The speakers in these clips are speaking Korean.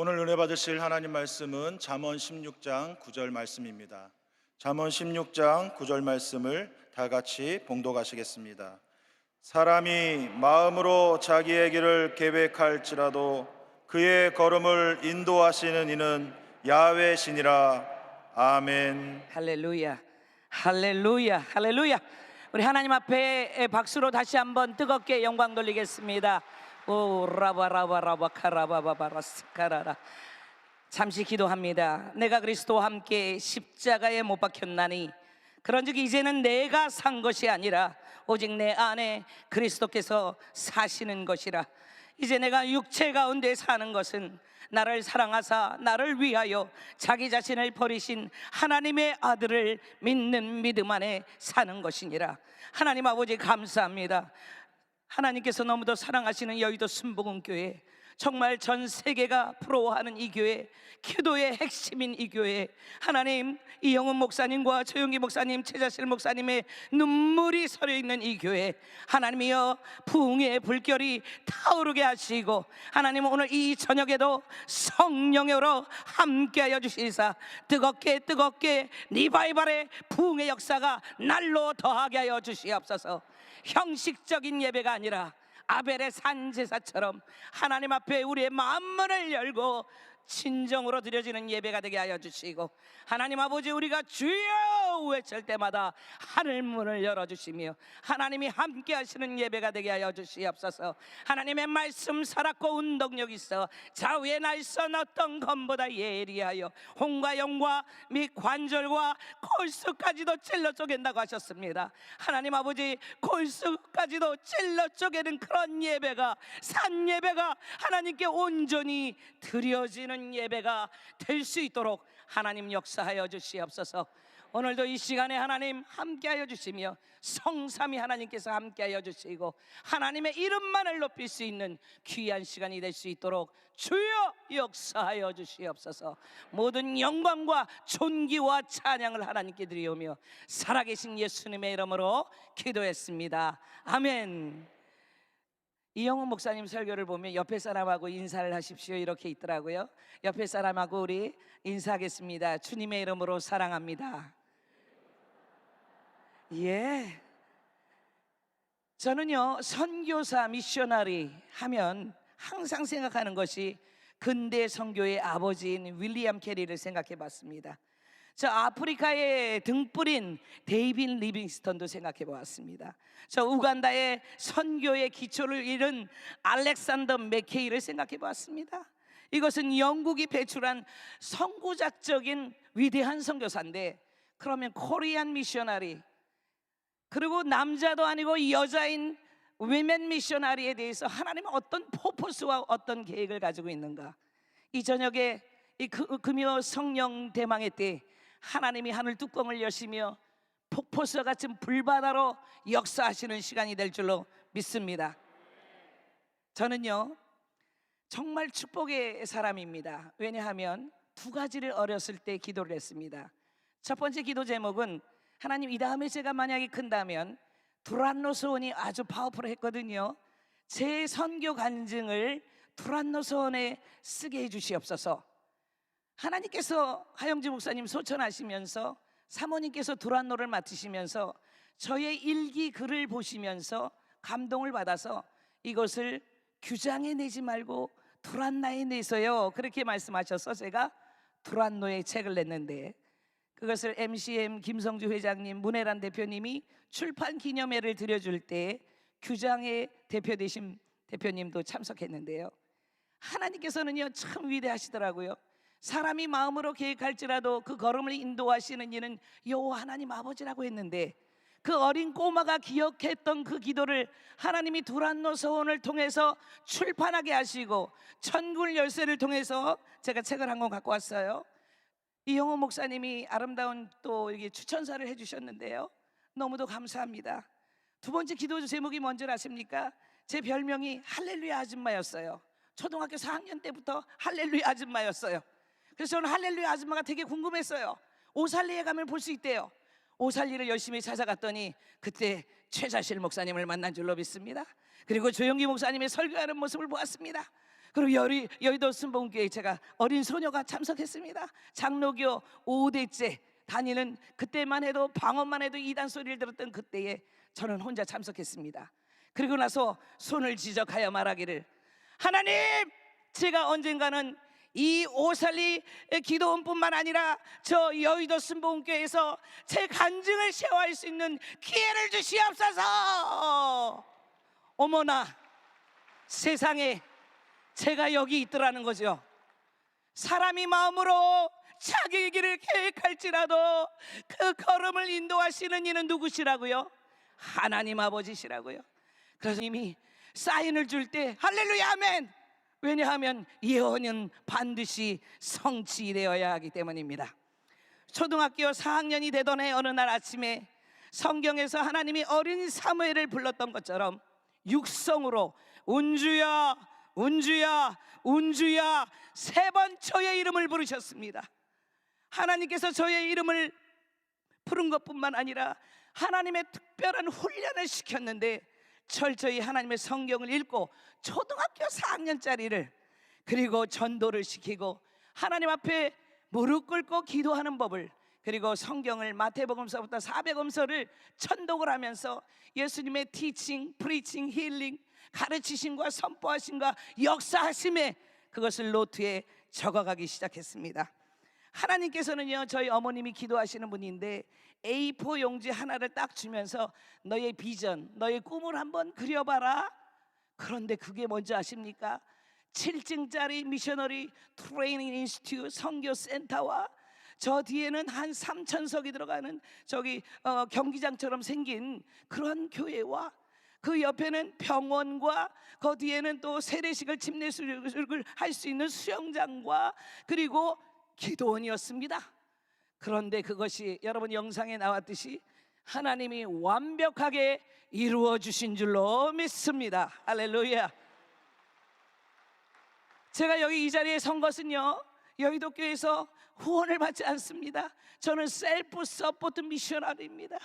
오늘 은혜 받으실 하나님 말씀은 잠언 16장 9절 말씀입니다. 잠언 16장 9절 말씀을 다 같이 봉독하시겠습니다. 사람이 마음으로 자기의 길을 계획할지라도 그의 걸음을 인도하시는 이는 야훼 신이라. 아멘. 할렐루야, 할렐루야, 할렐루야. 우리 하나님 앞에 박수로 다시 한번 뜨겁게 영광 돌리겠습니다. 오 라바라바라바 카라바바바라스카라라. 잠시 기도합니다. 내가 그리스도와 함께 십자가에 못 박혔나니 그런즉 이제는 내가 산 것이 아니라 오직 내 안에 그리스도께서 사시는 것이라. 이제 내가 육체 가운데 사는 것은 나를 사랑하사 나를 위하여 자기 자신을 버리신 하나님의 아들을 믿는 믿음 안에 사는 것이니라. 하나님 아버지 감사합니다. 하나님께서 너무도 사랑하시는 여의도 순복음교회, 정말 전 세계가 부러워하는 이 교회, 기도의 핵심인 이 교회, 하나님 이영훈 목사님과 조용기 목사님, 최자실 목사님의 눈물이 서려있는 이 교회, 하나님이여 부흥의 불결이 타오르게 하시고, 하나님 오늘 이 저녁에도 성령으로 함께하여 주시사 뜨겁게 리바이벌의 부흥의 역사가 날로 더하게 하여 주시옵소서. 형식적인 예배가 아니라 아벨의 산제사처럼 하나님 앞에 우리의 마음문을 열고 진정으로 드려지는 예배가 되게 하여 주시고, 하나님 아버지 우리가 주여 외칠 때마다 하늘문을 열어주시며 하나님이 함께 하시는 예배가 되게 하여 주시옵소서. 하나님의 말씀 살았고 운동력 있어 좌우에 날선 어떤 검보다 예리하여 혼과 영과 및 관절과 골수까지도 찔러 쪼갠다고 하셨습니다. 하나님 아버지 골수까지도 찔러 쪼개는 그런 예배가, 산 예배가 하나님께 온전히 드려지는 예배가 될 수 있도록 하나님 역사하여 주시옵소서. 오늘도 이 시간에 하나님 함께하여 주시며 성삼위 하나님께서 함께하여 주시고 하나님의 이름만을 높일 수 있는 귀한 시간이 될 수 있도록 주여 역사하여 주시옵소서. 모든 영광과 존귀와 찬양을 하나님께 드리오며 살아계신 예수님의 이름으로 기도했습니다. 아멘. 이영훈 목사님 설교를 보면 옆에 사람하고 인사를 하십시오 이렇게 있더라고요. 옆에 사람하고 우리 인사하겠습니다. 주님의 이름으로 사랑합니다. 예. 저는요 선교사 미셔너리 하면 항상 생각하는 것이 근대 선교의 아버지인 윌리엄 캐리를 생각해 봤습니다. 저 아프리카에 등불인 데이빗 리빙스턴도 생각해 보았습니다. 저 우간다의 선교의 기초를 잃은 알렉산더 맥케이를 생각해 보았습니다. 이것은 영국이 배출한 선구자적인 위대한 선교사인데, 그러면 코리안 미셔너리, 그리고 남자도 아니고 여자인 위멘 미셔너리에 대해서 하나님은 어떤 포포스와 어떤 계획을 가지고 있는가? 이 저녁에 이 금요 성령 대망의 때 하나님이 하늘 뚜껑을 여시며 폭포수와 같은 불바다로 역사하시는 시간이 될 줄로 믿습니다. 저는요 정말 축복의 사람입니다. 왜냐하면 두 가지를 어렸을 때 기도를 했습니다. 첫 번째 기도 제목은 하나님 이 다음에 제가 만약에 큰다면, 두란노소원이 아주 파워풀했거든요. 제 선교 간증을 두란노소원에 쓰게 해주시옵소서. 하나님께서 하영지 목사님 소천하시면서 사모님께서 두란노를 맡으시면서 저의 일기 글을 보시면서 감동을 받아서 이것을 규장에 내지 말고 두란나에 내서요 그렇게 말씀하셔서 제가 두란노의 책을 냈는데, 그것을 MCM 김성주 회장님, 문혜란 대표님이 출판 기념회를 드려줄 때 규장의 대표 되신 대표님도 참석했는데요, 하나님께서는요 참 위대하시더라고요. 사람이 마음으로 계획할지라도 그 걸음을 인도하시는 이는 여호와 하나님 아버지라고 했는데, 그 어린 꼬마가 기억했던 그 기도를 하나님이 두란노 서원을 통해서 출판하게 하시고 천군 열쇠를 통해서 제가 책을 한 권 갖고 왔어요. 이영호 목사님이 아름다운 또 이게 추천사를 해주셨는데요, 너무도 감사합니다. 두 번째 기도 제목이 뭔지 아십니까? 제 별명이 할렐루야 아줌마였어요. 초등학교 4학년 때부터 할렐루야 아줌마였어요. 그래서 저는 할렐루야 아줌마가 되게 궁금했어요. 오살리에 가면 볼 수 있대요. 오살리를 열심히 찾아갔더니 그때 최자실 목사님을 만난 줄로 믿습니다. 그리고 조영기 목사님의 설교하는 모습을 보았습니다. 그리고 여의도 순복음교회에 제가 어린 소녀가 참석했습니다. 장로교 5대째 다니는 그때만 해도 방언만 해도 이단 소리를 들었던 그때에 저는 혼자 참석했습니다. 그리고 나서 손을 지적하여 말하기를, 하나님, 제가 언젠가는 이 오살리 기도원뿐만 아니라 저 여의도 순복음교회에서 제 간증을 쉐어할 수 있는 기회를 주시옵소서. 어머나, 세상에 제가 여기 있더라는 거죠. 사람이 마음으로 자기의 길을 계획할지라도 그 걸음을 인도하시는 이는 누구시라고요? 하나님 아버지시라고요. 그래서 이미 사인을 줄 때 할렐루야 아멘. 왜냐하면 예언은 반드시 성취되어야 하기 때문입니다. 초등학교 4학년이 되던 해 어느 날 아침에 성경에서 하나님이 어린 사무엘을 불렀던 것처럼 육성으로 운주야 운주야 운주야 3번 저의 이름을 부르셨습니다. 하나님께서 저의 이름을 부른 것뿐만 아니라 하나님의 특별한 훈련을 시켰는데, 철저히 하나님의 성경을 읽고 초등학교 4학년짜리를, 그리고 전도를 시키고 하나님 앞에 무릎 꿇고 기도하는 법을, 그리고 성경을 마태복음서부터 사복음서를 천독을 하면서 예수님의 티칭, 프리칭, 힐링, 가르치심과 선포하심과 역사하심에 그것을 노트에 적어가기 시작했습니다. 하나님께서는요, 저희 어머님이 기도하시는 분인데 A4 용지 하나를 딱 주면서 너의 비전, 너의 꿈을 한번 그려봐라. 그런데 그게 뭔지 아십니까? 7층짜리 미셔너리 트레이닝 인스티튜트 선교센터와 저 뒤에는 한 3,000석이 들어가는 저기 경기장처럼 생긴 그런 교회와 그 옆에는 병원과 그 뒤에는 또 세례식을 침례식을 할 수 있는 수영장과 그리고 기도원이었습니다. 그런데 그것이 여러분 영상에 나왔듯이 하나님이 완벽하게 이루어 주신 줄로 믿습니다. 할렐루야. 제가 여기 이 자리에 선 것은요, 여의도 교회에서 후원을 받지 않습니다. 저는 셀프 서포트 미셔너리입니다.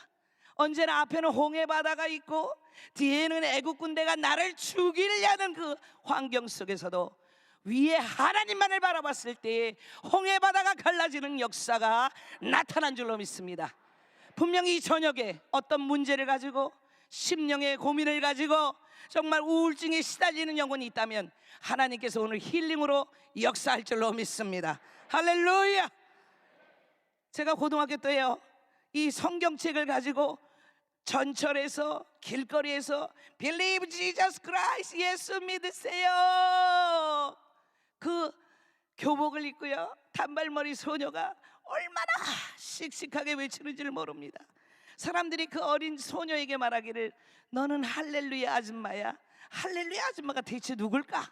언제나 앞에는 홍해 바다가 있고 뒤에는 애국 군대가 나를 죽이려는 그 환경 속에서도 위에 하나님만을 바라봤을 때에 홍해 바다가 갈라지는 역사가 나타난 줄로 믿습니다. 분명히 이 저녁에 어떤 문제를 가지고 심령의 고민을 가지고 정말 우울증에 시달리는 영혼이 있다면 하나님께서 오늘 힐링으로 역사할 줄로 믿습니다. 할렐루야. 제가 고등학교 때요, 이 성경책을 가지고 전철에서 길거리에서 Believe Jesus Christ, 예수 믿으세요, 그 교복을 입고요 단발머리 소녀가 얼마나 씩씩하게 외치는지를 모릅니다. 사람들이 그 어린 소녀에게 말하기를 너는 할렐루야 아줌마야. 할렐루야 아줌마가 대체 누굴까?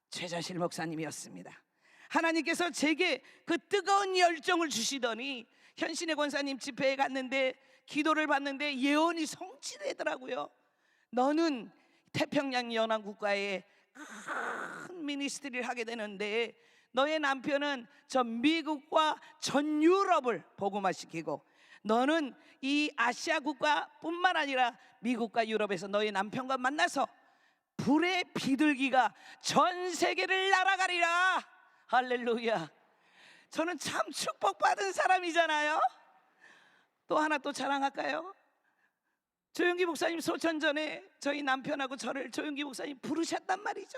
최자실 목사님이었습니다. 하나님께서 제게 그 뜨거운 열정을 주시더니 현신의 권사님 집회에 갔는데 기도를 받는데 예언이 성취되더라고요. 너는 태평양 연안국가에 큰 미니스트리를 하게 되는데 너의 남편은 저 미국과 전 유럽을 복음화시키고 너는 이 아시아 국가뿐만 아니라 미국과 유럽에서 너의 남편과 만나서 불의 비둘기가 전 세계를 날아가리라. 할렐루야. 저는 참 축복받은 사람이잖아요. 또 하나 또 자랑할까요? 조용기 목사님 소천 전에 저희 남편하고 저를 조용기 목사님 부르셨단 말이죠.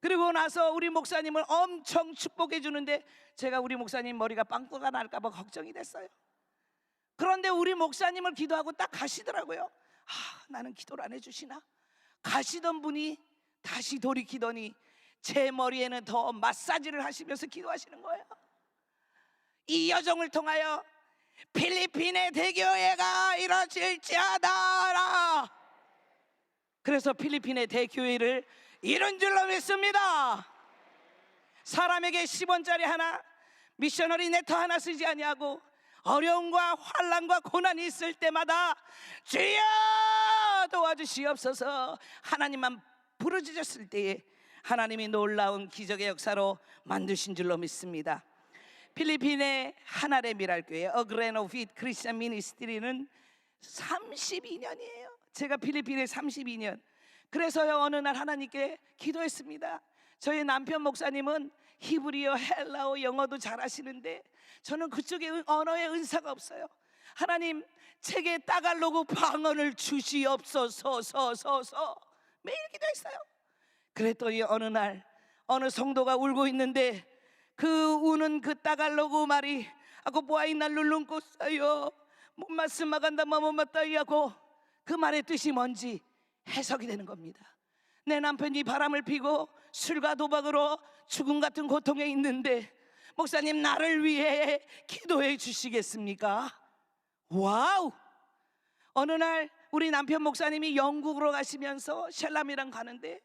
그리고 나서 우리 목사님을 엄청 축복해 주는데 제가 우리 목사님 머리가 빵꾸가 날까 봐 걱정이 됐어요. 그런데 우리 목사님을 기도하고 딱 가시더라고요. 나는 기도를 안 해주시나? 가시던 분이 다시 돌이키더니 제 머리에는 더 마사지를 하시면서 기도하시는 거예요. 이 여정을 통하여 필리핀의 대교회가 이루어질지어다. 그래서 필리핀의 대교회를 이룬 줄로 믿습니다. 사람에게 10원짜리 하나, 미셔너리 네터 하나 쓰지 아니하고 어려움과 환난과 고난이 있을 때마다 주여 도와주시옵소서 하나님만 부르짖었을 때에 하나님이 놀라운 기적의 역사로 만드신 줄로 믿습니다. 필리핀의 하나의 미랄교회 어그레노핏 크리스천 미니스트리는 32년이에요. 제가 필리핀에 32년. 그래서요 어느 날 하나님께 기도했습니다. 저희 남편 목사님은 히브리어, 헬라어, 영어도 잘하시는데 저는 그쪽에 언어의 은사가 없어요. 하나님, 제게 따갈로그 방언을 주시옵소서. 매일 기도했어요. 그랬더니 어느 날 어느 성도가 울고 있는데 그 우는 그 따갈로그 말이 아고 보아이날 룰lun고 싸요 못 말씀마간다 못 맞다이 하고 그 말의 뜻이 뭔지 해석이 되는 겁니다. 내 남편이 바람을 피고 술과 도박으로 죽음 같은 고통에 있는데 목사님, 나를 위해 기도해 주시겠습니까? 와우! 어느 날 우리 남편 목사님이 영국으로 가시면서 샬람이랑 가는데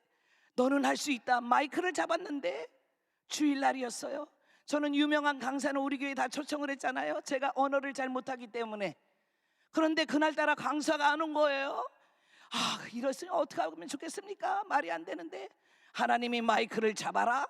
너는 할 수 있다 마이크를 잡았는데 주일날이었어요. 저는 유명한 강사는 우리 교회 다 초청을 했잖아요. 제가 언어를 잘 못하기 때문에. 그런데 그날따라 강사가 안 온 거예요. 이랬으면 어떻게 하면 좋겠습니까? 말이 안 되는데 하나님이 마이크를 잡아라.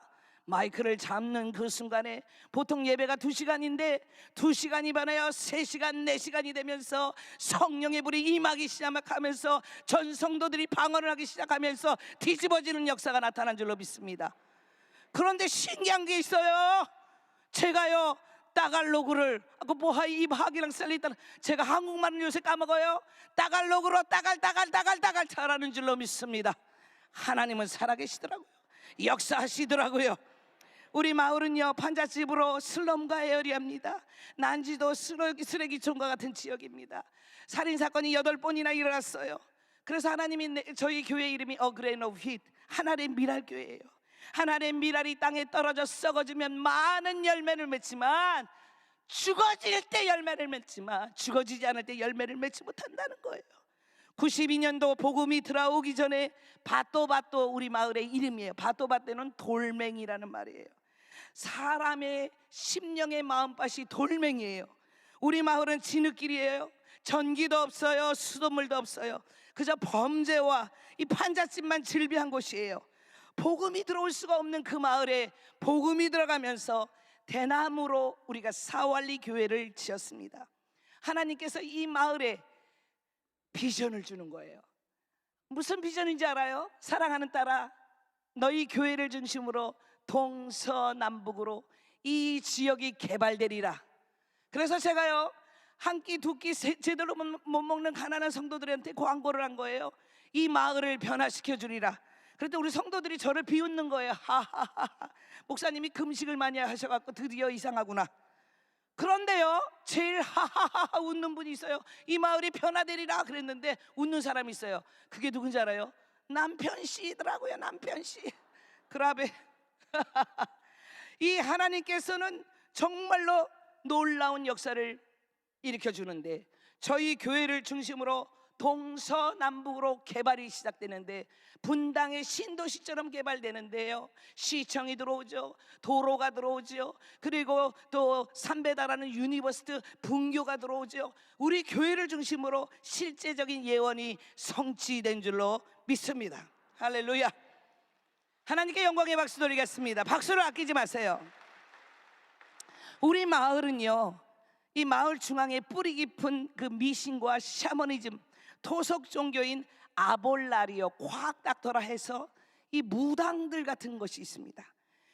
마이크를 잡는 그 순간에 보통 예배가 2시간인데 2시간이 반에요 3시간 4시간이 되면서 성령의 불이 임하기 시작하면서 전 성도들이 방언을 하기 시작하면서 뒤집어지는 역사가 나타난 줄로 믿습니다. 그런데 신기한 게 있어요. 제가요 따갈로그를 뭐하이 입학이랑 셀리다는 제가 한국말은 요새 까먹어요. 따갈로그로 따갈 잘하는 줄로 믿습니다. 하나님은 살아계시더라고요. 역사하시더라고요. 우리 마을은요 판잣집으로 슬럼과 에어리합니다. 난지도 쓰레기촌과 같은 지역입니다. 살인사건이 8번이나 일어났어요. 그래서 하나님이 저희 교회 이름이 A Grain of Wheat, 하늘의 미랄교회예요. 하늘의 미랄이 땅에 떨어져 썩어지면 많은 열매를 맺지만 죽어질 때 열매를 맺지만 죽어지지 않을 때 열매를 맺지 못한다는 거예요. 92년도 복음이 들어오기 전에 바또바또 우리 마을의 이름이에요. 바또바또는 돌멩이라는 말이에요. 사람의 심령의 마음밭이 돌멩이에요. 우리 마을은 진흙길이에요. 전기도 없어요. 수돗물도 없어요. 그저 범죄와 이 판잣집만 즐비한 곳이에요. 복음이 들어올 수가 없는 그 마을에 복음이 들어가면서 대나무로 우리가 사왈리 교회를 지었습니다. 하나님께서 이 마을에 비전을 주는 거예요. 무슨 비전인지 알아요? 사랑하는 딸아, 너희 교회를 중심으로 동서남북으로 이 지역이 개발되리라. 그래서 제가요 한 끼 두 끼 제대로 못 먹는 가난한 성도들한테 광고를 한 거예요. 이 마을을 변화시켜 주리라. 그랬더니 우리 성도들이 저를 비웃는 거예요. 하하하, 목사님이 금식을 많이 하셔갖고 드디어 이상하구나. 그런데요 제일 하하하 웃는 분이 있어요. 이 마을이 변화되리라 그랬는데 웃는 사람이 있어요. 그게 누군지 알아요? 남편씨더라고요. 남편씨. 그라베. 이 하나님께서는 정말로 놀라운 역사를 일으켜주는데 저희 교회를 중심으로 동서남북으로 개발이 시작되는데 분당의 신도시처럼 개발되는데요, 시청이 들어오죠. 도로가 들어오죠. 그리고 또 삼배다라는 유니버시티 분교가 들어오죠. 우리 교회를 중심으로 실제적인 예언이 성취된 줄로 믿습니다. 할렐루야. 하나님께 영광의 박수 드리겠습니다. 박수를 아끼지 마세요. 우리 마을은요 이 마을 중앙에 뿌리 깊은 그 미신과 샤머니즘, 토속 종교인 아볼라리오 과학닥터라 해서 이 무당들 같은 것이 있습니다.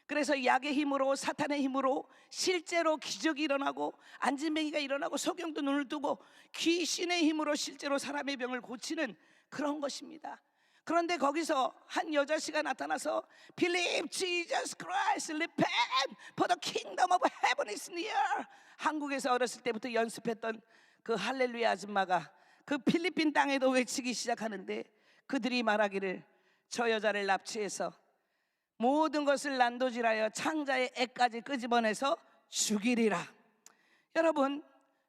그래서 약의 힘으로 사탄의 힘으로 실제로 기적이 일어나고 안진뱅이가 일어나고 소경도 눈을 뜨고 귀신의 힘으로 실제로 사람의 병을 고치는 그런 것입니다. 그런데 거기서 한 여자씨가 나타나서 Believe Jesus Christ, repent for the kingdom of heaven is near. 한국에서 어렸을 때부터 연습했던 그 할렐루야 아줌마가 그 필리핀 땅에도 외치기 시작하는데 그들이 말하기를 저 여자를 납치해서 모든 것을 난도질하여 창자의 애까지 끄집어내서 죽이리라. 여러분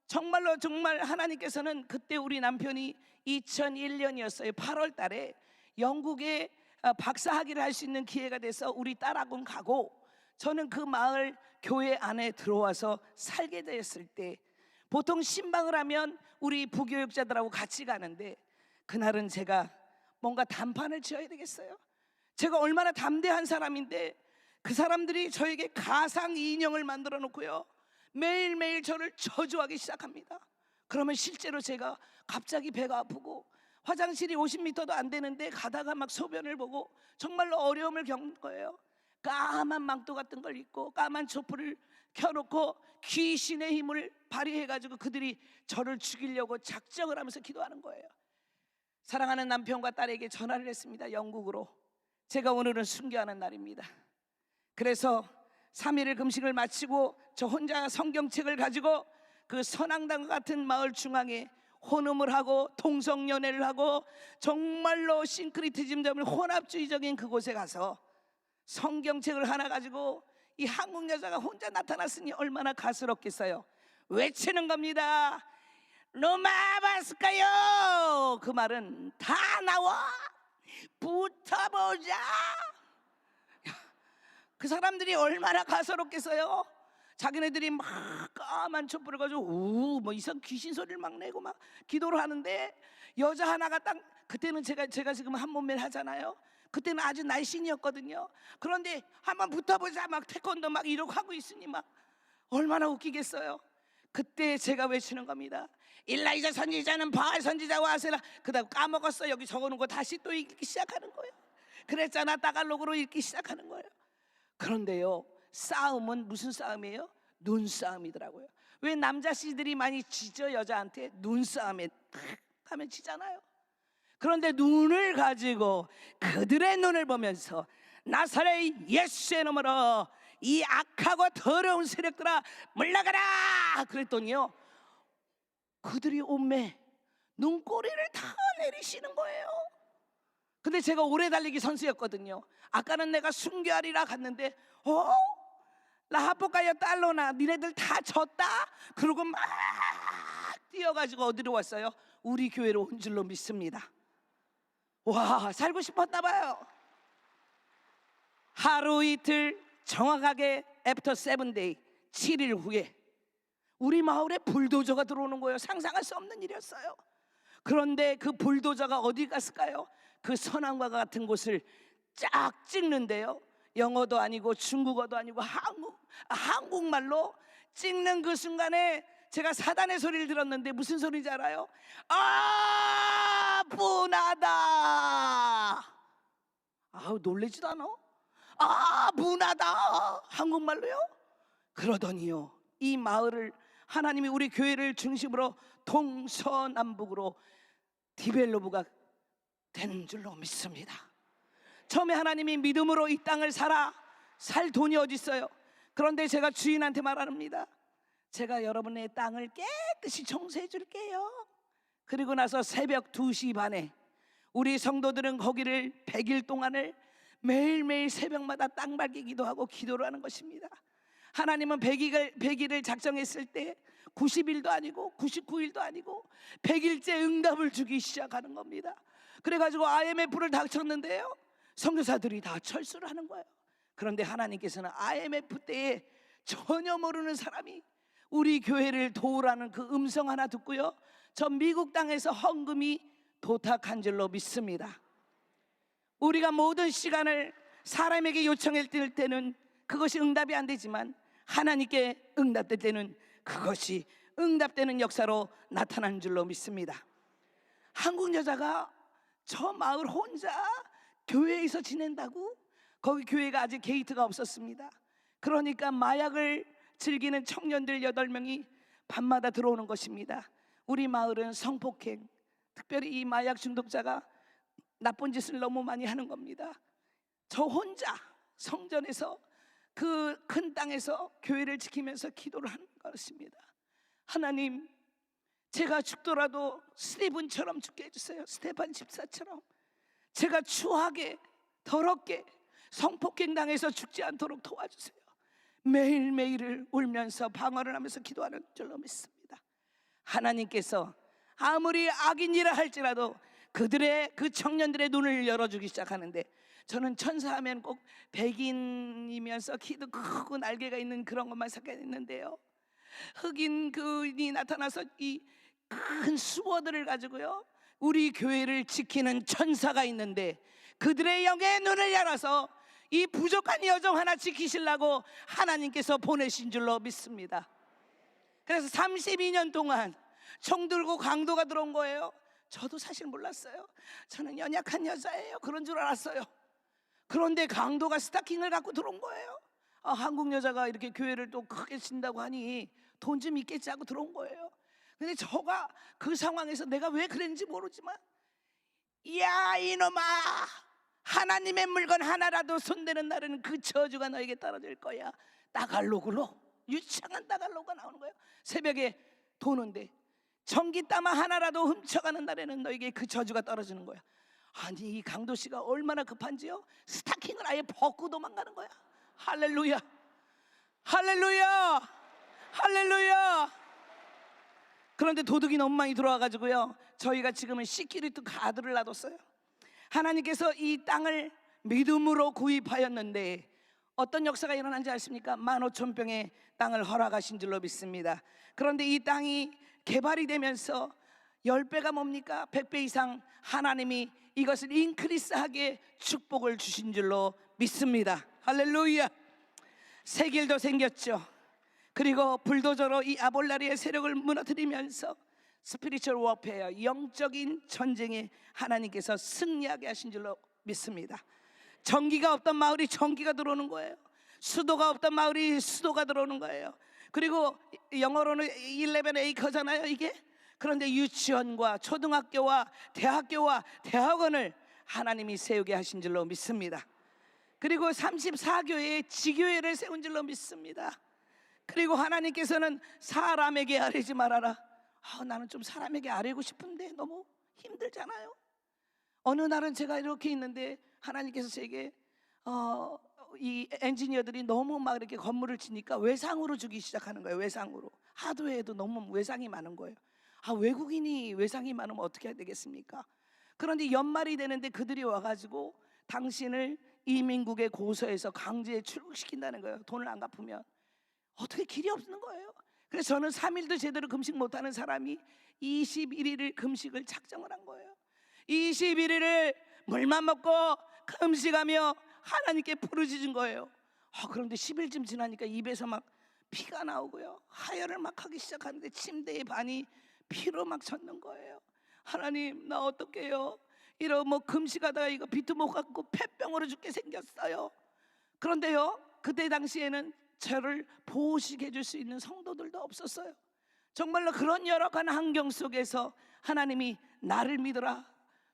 정말로 정말 하나님께서는 그때 우리 남편이 2001년이었어요 8월 달에 영국에 박사학위를 할 수 있는 기회가 돼서 우리 딸하고는 가고 저는 그 마을 교회 안에 들어와서 살게 되었을 때 보통 신방을 하면 우리 부교육자들하고 같이 가는데 그날은 제가 뭔가 단판을 지어야 되겠어요. 제가 얼마나 담대한 사람인데 그 사람들이 저에게 가상 인형을 만들어 놓고요 매일매일 저를 저주하기 시작합니다. 그러면 실제로 제가 갑자기 배가 아프고 화장실이 50m도 안 되는데 가다가 막 소변을 보고 정말로 어려움을 겪는 거예요. 까만 망토 같은 걸 입고 까만 촛불을 켜놓고 귀신의 힘을 발휘해가지고 그들이 저를 죽이려고 작정을 하면서 기도하는 거예요. 사랑하는 남편과 딸에게 전화를 했습니다. 영국으로. 제가 오늘은 순교하는 날입니다. 그래서 3일의 금식을 마치고 저 혼자 성경책을 가지고 그 선앙당 같은 마을 중앙에 혼음을 하고 동성연애를 하고 정말로 싱크리티즘점을 혼합주의적인 그곳에 가서 성경책을 하나 가지고 이 한국 여자가 혼자 나타났으니 얼마나 가스럽겠어요. 외치는 겁니다. 로마바스카요. 그 말은 다 나와 붙어보자. 그 사람들이 얼마나 가스럽겠어요. 자기네들이 막 까만 촛불을 가지고 뭐 이상 귀신 소리를 막 내고 막 기도를 하는데 여자 하나가 딱 그때는 제가 지금 한 몸매를 하잖아요. 그때는 아주 날씬이었거든요. 그런데 한번 붙어보자 막 태권도 막 이러고 하고 있으니 막 얼마나 웃기겠어요. 그때 제가 외치는 겁니다. 일라이자 선지자는 바알 선지자와 아세라. 그다음 까먹었어. 여기 적어놓은 거 다시 또 읽기 시작하는 거예요. 그랬잖아. 따갈록으로 읽기 시작하는 거예요. 그런데요, 싸움은 무슨 싸움이에요? 눈싸움이더라고요. 왜 남자 씨들이 많이 지죠? 여자한테 눈싸움에 탁 하면 지잖아요. 그런데 눈을 가지고 그들의 눈을 보면서 나사렛 예수의 이름으로 이 악하고 더러운 세력들아 물러가라 그랬더니요, 그들이 온매 눈꼬리를 다 내리시는 거예요. 근데 제가 오래 달리기 선수였거든요. 아까는 내가 순교하리라 갔는데 라하포카여 딸로나 니네들 다 졌다? 그러고 막 뛰어가지고 어디로 왔어요? 우리 교회로 온 줄로 믿습니다. 와, 살고 싶었나 봐요. 하루 이틀 정확하게 애프터 7데이 7일 후에 우리 마을에 불도저가 들어오는 거예요. 상상할 수 없는 일이었어요. 그런데 그 불도저가 어디 갔을까요? 그 선악과 같은 곳을 쫙 찍는데요, 영어도 아니고 중국어도 아니고 한국말로 찍는 그 순간에 제가 사단의 소리를 들었는데 무슨 소리인지 알아요? 아, 분하다. 아우, 놀래지도 않아? 아, 분하다. 한국말로요? 그러더니요, 이 마을을 하나님이 우리 교회를 중심으로 동서남북으로 디벨로브가 되는 줄로 믿습니다. 처음에 하나님이 믿음으로 이 땅을 살 돈이 어디 있어요? 그런데 제가 주인한테 말합니다. 제가 여러분의 땅을 깨끗이 청소해 줄게요. 그리고 나서 새벽 2시 반에 우리 성도들은 거기를 100일 동안을 매일매일 새벽마다 땅 밟기 기도하고 기도를 하는 것입니다. 하나님은 100일을 작정했을 때 90일도 아니고 99일도 아니고 100일째 응답을 주기 시작하는 겁니다. 그래가지고 IMF를 닥쳤는데요, 선교사들이 다 철수를 하는 거예요. 그런데 하나님께서는 IMF 때에 전혀 모르는 사람이 우리 교회를 도우라는 그 음성 하나 듣고요, 저 미국 땅에서 헌금이 도탁한 줄로 믿습니다. 우리가 모든 시간을 사람에게 요청할 때는 그것이 응답이 안 되지만 하나님께 응답될 때는 그것이 응답되는 역사로 나타난 줄로 믿습니다. 한국 여자가 저 마을 혼자 교회에서 지낸다고? 거기 교회가 아직 게이트가 없었습니다. 그러니까 마약을 즐기는 청년들 8명이 밤마다 들어오는 것입니다. 우리 마을은 성폭행, 특별히 이 마약 중독자가 나쁜 짓을 너무 많이 하는 겁니다. 저 혼자 성전에서 그 큰 땅에서 교회를 지키면서 기도를 하는 것입니다. 하나님, 제가 죽더라도 스티븐처럼 죽게 해주세요. 스테반 집사처럼 제가 추하게 더럽게 성폭행 당해서 죽지 않도록 도와주세요. 매일매일을 울면서 방언을 하면서 기도하는 줄로 믿습니다. 하나님께서 아무리 악인이라 할지라도 그들의 그 청년들의 눈을 열어주기 시작하는데, 저는 천사하면 꼭 백인이면서 키도 크고 날개가 있는 그런 것만 생각했는데요, 흑인 그인이 나타나서 이 큰 수어들을 가지고요, 우리 교회를 지키는 천사가 있는데 그들의 영의 눈을 열어서 이 부족한 여정 하나 지키시려고 하나님께서 보내신 줄로 믿습니다. 그래서 32년 동안 총 들고 강도가 들어온 거예요. 저도 사실 몰랐어요. 저는 연약한 여자예요, 그런 줄 알았어요. 그런데 강도가 스타킹을 갖고 들어온 거예요. 한국 여자가 이렇게 교회를 또 크게 친다고 하니 돈 좀 있겠지 하고 들어온 거예요. 근데 저가 그 상황에서 내가 왜 그랬는지 모르지만, 야 이놈아, 하나님의 물건 하나라도 손대는 날에는 그 저주가 너에게 떨어질 거야. 따갈로그로, 유창한 따갈로그가 나오는 거예요. 새벽에 도는데 전기따마 하나라도 훔쳐가는 날에는 너에게 그 저주가 떨어지는 거야. 아니 이 강도 씨가 얼마나 급한지요. 스타킹을 아예 벗고 도망가는 거야. 할렐루야, 할렐루야, 할렐루야. 그런데 도둑이 너무 많이 들어와가지고요, 저희가 지금은 시큐리티 가드를 놔뒀어요. 하나님께서 이 땅을 믿음으로 구입하였는데 어떤 역사가 일어난지 아십니까? 15,000평의 땅을 허락하신 줄로 믿습니다. 그런데 이 땅이 개발이 되면서 10배가 뭡니까? 100배 이상 하나님이 이것을 인크리스하게 축복을 주신 줄로 믿습니다. 할렐루야. 새 길도 생겼죠. 그리고 불도저로 이 아볼라리의 세력을 무너뜨리면서 스피리추얼 워페어, 영적인 전쟁에 하나님께서 승리하게 하신 줄로 믿습니다. 전기가 없던 마을이 전기가 들어오는 거예요. 수도가 없던 마을이 수도가 들어오는 거예요. 그리고 영어로는 11acre잖아요 이게. 그런데 유치원과 초등학교와 대학교와 대학원을 하나님이 세우게 하신 줄로 믿습니다. 그리고 34교회의 지교회를 세운 줄로 믿습니다. 그리고 하나님께서는 사람에게 아뢰지 말아라. 나는 좀 사람에게 아뢰고 싶은데 너무 힘들잖아요. 어느 날은 제가 이렇게 있는데 하나님께서 제게 이 엔지니어들이 너무 막 이렇게 건물을 지니까 외상으로 주기 시작하는 거예요. 외상으로. 하드웨어도 너무 외상이 많은 거예요. 외국인이 외상이 많으면 어떻게 해야 되겠습니까? 그런데 연말이 되는데 그들이 와가지고 당신을 이민국의 고소해서 강제 출국시킨다는 거예요. 돈을 안 갚으면. 어떻게 길이 없는 거예요. 그래서 저는 3일도 제대로 금식 못하는 사람이 21일을 금식을 작정을 한 거예요. 21일을 물만 먹고 금식하며 하나님께 부르짖은 거예요. 그런데 10일쯤 지나니까 입에서 막 피가 나오고요, 하혈을 막 하기 시작하는데 침대의 반이 피로 막 젖는 거예요. 하나님, 나 어떡해요? 이러 금식하다가 이거 비트 못 갖고 폐병으로 죽게 생겼어요. 그런데요, 그때 당시에는 저를 보호시켜 줄 수 있는 성도들도 없었어요. 정말로 그런 열악한 환경 속에서 하나님이 나를 믿어라,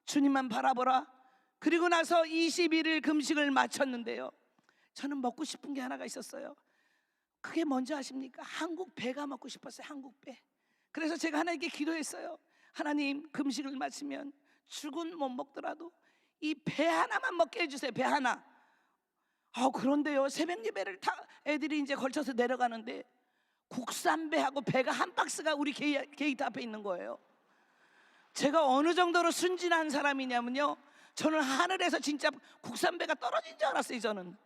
주님만 바라보라. 그리고 나서 21일 금식을 마쳤는데요, 저는 먹고 싶은 게 하나가 있었어요. 그게 뭔지 아십니까? 한국 배가 먹고 싶었어요. 한국 배. 그래서 제가 하나님께 기도했어요. 하나님, 금식을 마치면 죽은 못 먹더라도 이 배 하나만 먹게 해주세요. 배 하나. 그런데요, 새벽 예배를 다 애들이 이제 걸쳐서 내려가는데 국산 배하고 배가 한 박스가 우리 게이트 앞에 있는 거예요. 제가 어느 정도로 순진한 사람이냐면요, 저는 하늘에서 진짜 국산 배가 떨어진 줄 알았어요. 저는.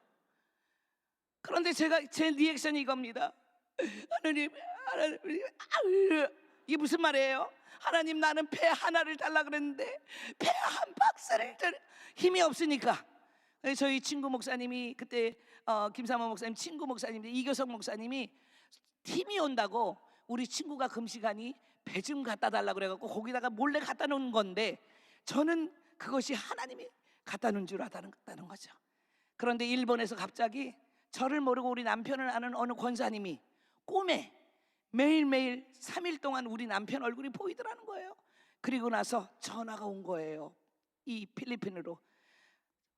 그런데 제 리액션이 이겁니다. 하나님, 이게 무슨 말이에요? 하나님, 나는 배 하나를 달라 그랬는데 배 한 박스를 들 힘이 없으니까. 저희 친구 목사님이 그때 김삼호 목사님 친구 목사님, 이교석 목사님이 팀이 온다고 우리 친구가 금식하니 배 좀 갖다 달라고 그래갖고 거기다가 몰래 갖다 놓은 건데, 저는 그것이 하나님이 갖다 놓은 줄 알았다는 거죠. 그런데 일본에서 갑자기 저를 모르고 우리 남편을 아는 어느 권사님이 꿈에 매일매일 3일 동안 우리 남편 얼굴이 보이더라는 거예요. 그리고 나서 전화가 온 거예요. 이 필리핀으로.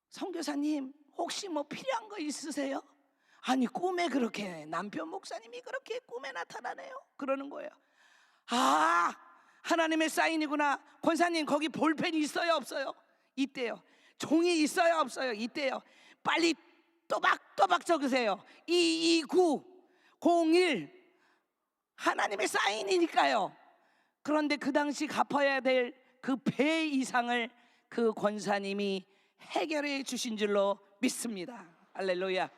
선교사님, 혹시 필요한 거 있으세요? 아니, 꿈에 그렇게 남편 목사님이 그렇게 꿈에 나타나네요. 그러는 거예요. 하나님의 사인이구나. 권사님, 거기 볼펜 있어요 없어요? 있대요. 종이 있어요 없어요? 있대요. 빨리 또박또박 적으세요. 22901. 하나님의 사인이니까요. 그런데 그 당시 갚아야 될 그 배 이상을 그 권사님이 해결해 주신 줄로 믿습니다. 할렐루야.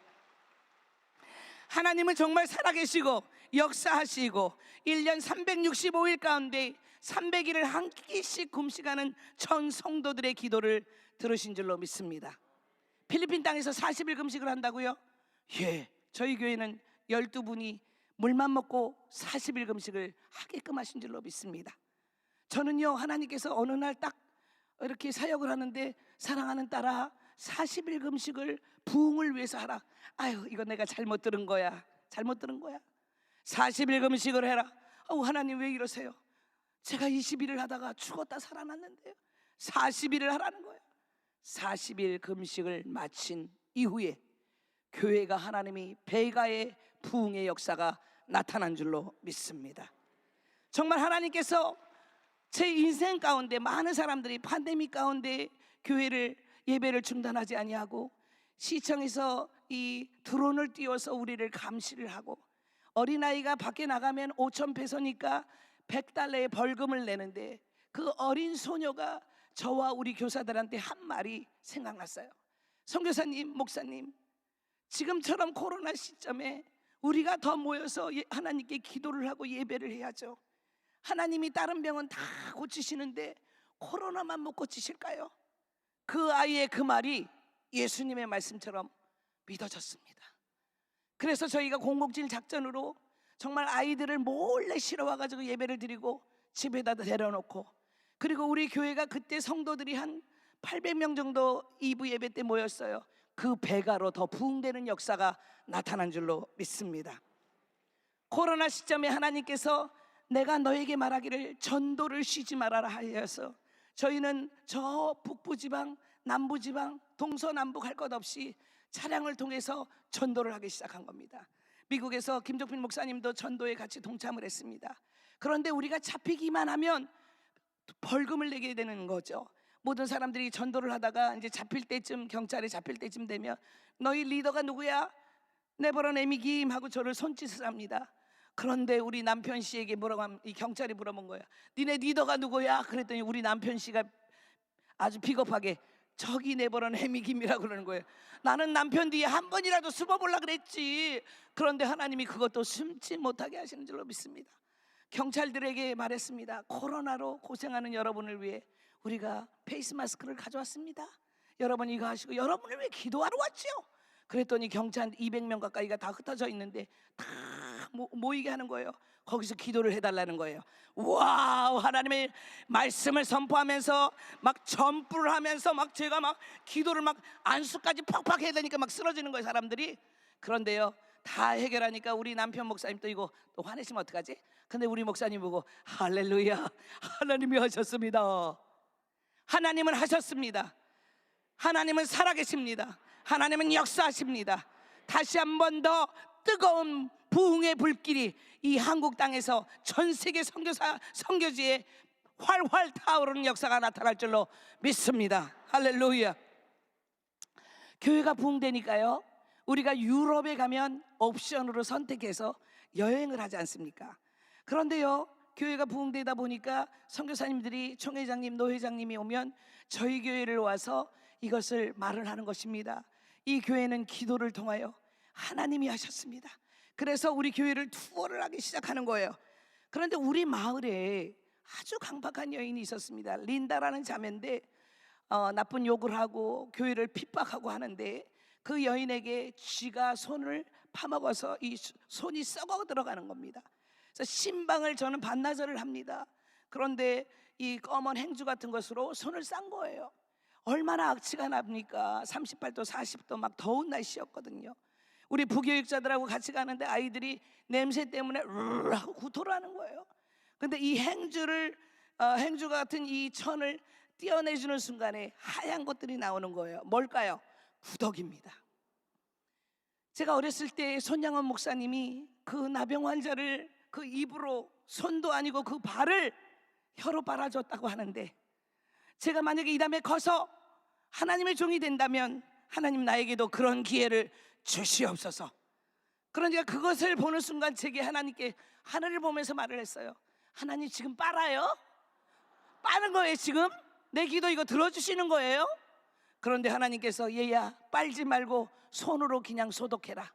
하나님은 정말 살아계시고 역사하시고 1년 365일 가운데 300일을 한 끼씩 금식하는 전 성도들의 기도를 들으신 줄로 믿습니다. 필리핀 땅에서 40일 금식을 한다고요? 예, 저희 교회는 12분이 물만 먹고 40일 금식을 하게끔 하신 줄로 믿습니다. 저는요, 하나님께서 어느 날 딱 이렇게 사역을 하는데, 사랑하는 딸아, 40일 금식을 부흥을 위해서 하라. 아유, 이거 내가 잘못 들은 거야. 잘못 들은 거야. 40일 금식을 해라. 하나님 왜 이러세요? 제가 20일을 하다가 죽었다 살아났는데요. 40일을 하라는 거예요. 40일 금식을 마친 이후에 교회가 하나님이 배가의 부흥의 역사가 나타난 줄로 믿습니다. 정말 하나님께서 제 인생 가운데 많은 사람들이 팬데믹 가운데 교회를 예배를 중단하지 아니하고 시청에서 이 드론을 띄워서 우리를 감시를 하고 어린아이가 밖에 나가면 5,000페소니까 100달러의 벌금을 내는데 그 어린 소녀가 저와 우리 교사들한테 한 말이 생각났어요. 선교사님, 목사님, 지금처럼 코로나 시점에 우리가 더 모여서 하나님께 기도를 하고 예배를 해야죠. 하나님이 다른 병은 다 고치시는데 코로나만 못 고치실까요? 그 아이의 그 말이 예수님의 말씀처럼 믿어졌습니다. 그래서 저희가 공공질 작전으로 정말 아이들을 몰래 실어와가지고 예배를 드리고 집에다 내려놓고, 그리고 우리 교회가 그때 성도들이 한 800명 정도 2부 예배 때 모였어요. 그 배가로 더 부흥되는 역사가 나타난 줄로 믿습니다. 코로나 시점에 하나님께서 내가 너에게 말하기를 전도를 쉬지 말아라 하여서 저희는 저 북부지방, 남부지방, 동서남북 할 것 없이 차량을 통해서 전도를 하기 시작한 겁니다. 미국에서 김종필 목사님도 전도에 같이 동참을 했습니다. 그런데 우리가 잡히기만 하면 벌금을 내게 되는 거죠. 모든 사람들이 전도를 하다가 이제 잡힐 때쯤, 경찰에 잡힐 때쯤 되면 너희 리더가 누구야? 네버런 에미김 하고 저를 손짓을 합니다. 그런데 우리 남편 씨에게 뭐라고 하면 이 경찰이 물어본 거예요. 니네 리더가 누구야? 그랬더니 우리 남편 씨가 아주 비겁하게 저기 네버런 에미김이라고 그러는 거예요. 나는 남편 뒤에 한 번이라도 숨어보려고 그랬지. 그런데 하나님이 그것도 숨지 못하게 하시는 줄로 믿습니다. 경찰들에게 말했습니다. 코로나로 고생하는 여러분을 위해 우리가 페이스 마스크를 가져왔습니다. 여러분 이거 하시고, 여러분을 왜 기도하러 왔죠? 그랬더니 경찰 200명 가까이가 다 흩어져 있는데 다 모이게 하는 거예요. 거기서 기도를 해달라는 거예요. 와우, 하나님의 말씀을 선포하면서 막 점프를 하면서 막 제가 막 기도를 막 안수까지 팍팍 해야 되니까 막 쓰러지는 거예요, 사람들이. 그런데요, 다 해결하니까 우리 남편 목사님 또 이거 또 화내시면 어떡하지? 근데 우리 목사님 보고 할렐루야, 하나님이 하셨습니다. 하나님은 하셨습니다. 하나님은 살아계십니다. 하나님은 역사하십니다. 다시 한 번 더 뜨거운 부흥의 불길이 이 한국 땅에서 전 세계 선교지에 활활 타오르는 역사가 나타날 줄로 믿습니다. 할렐루야. 교회가 부흥되니까요, 우리가 유럽에 가면 옵션으로 선택해서 여행을 하지 않습니까? 그런데요, 교회가 부흥되다 보니까 선교사님들이, 총회장님, 노회장님이 오면 저희 교회를 와서 이것을 말을 하는 것입니다. 이 교회는 기도를 통하여 하나님이 하셨습니다. 그래서 우리 교회를 투어를 하기 시작하는 거예요. 그런데 우리 마을에 아주 강박한 여인이 있었습니다. 린다라는 자매인데 나쁜 욕을 하고 교회를 핍박하고 하는데 그 여인에게 쥐가 손을 파먹어서 이 손이 썩어 들어가는 겁니다. 그래서 신방을 저는 반나절을 합니다. 그런데 이 검은 행주 같은 것으로 손을 싼 거예요. 얼마나 악취가 납니까? 38도 40도 막 더운 날씨였거든요. 우리 부교육자들하고 같이 가는데 아이들이 냄새 때문에 하고 구토를 하는 거예요. 근데 이 행주 같은 이 천을 떼어내주는 순간에 하얀 것들이 나오는 거예요. 뭘까요? 구더기입니다. 제가 어렸을 때 손양원 목사님이 그 나병 환자를 그 입으로, 손도 아니고 그 발을 혀로 빨아줬다고 하는데, 제가 만약에 이 다음에 커서 하나님의 종이 된다면 하나님 나에게도 그런 기회를 주시옵소서. 그러니까 그것을 보는 순간 제게 하나님께 하늘을 보면서 말을 했어요. 하나님 지금 빨아요? 빠는 거예요 지금? 내 기도 이거 들어주시는 거예요? 그런데 하나님께서 얘야 빨지 말고 손으로 그냥 소독해라.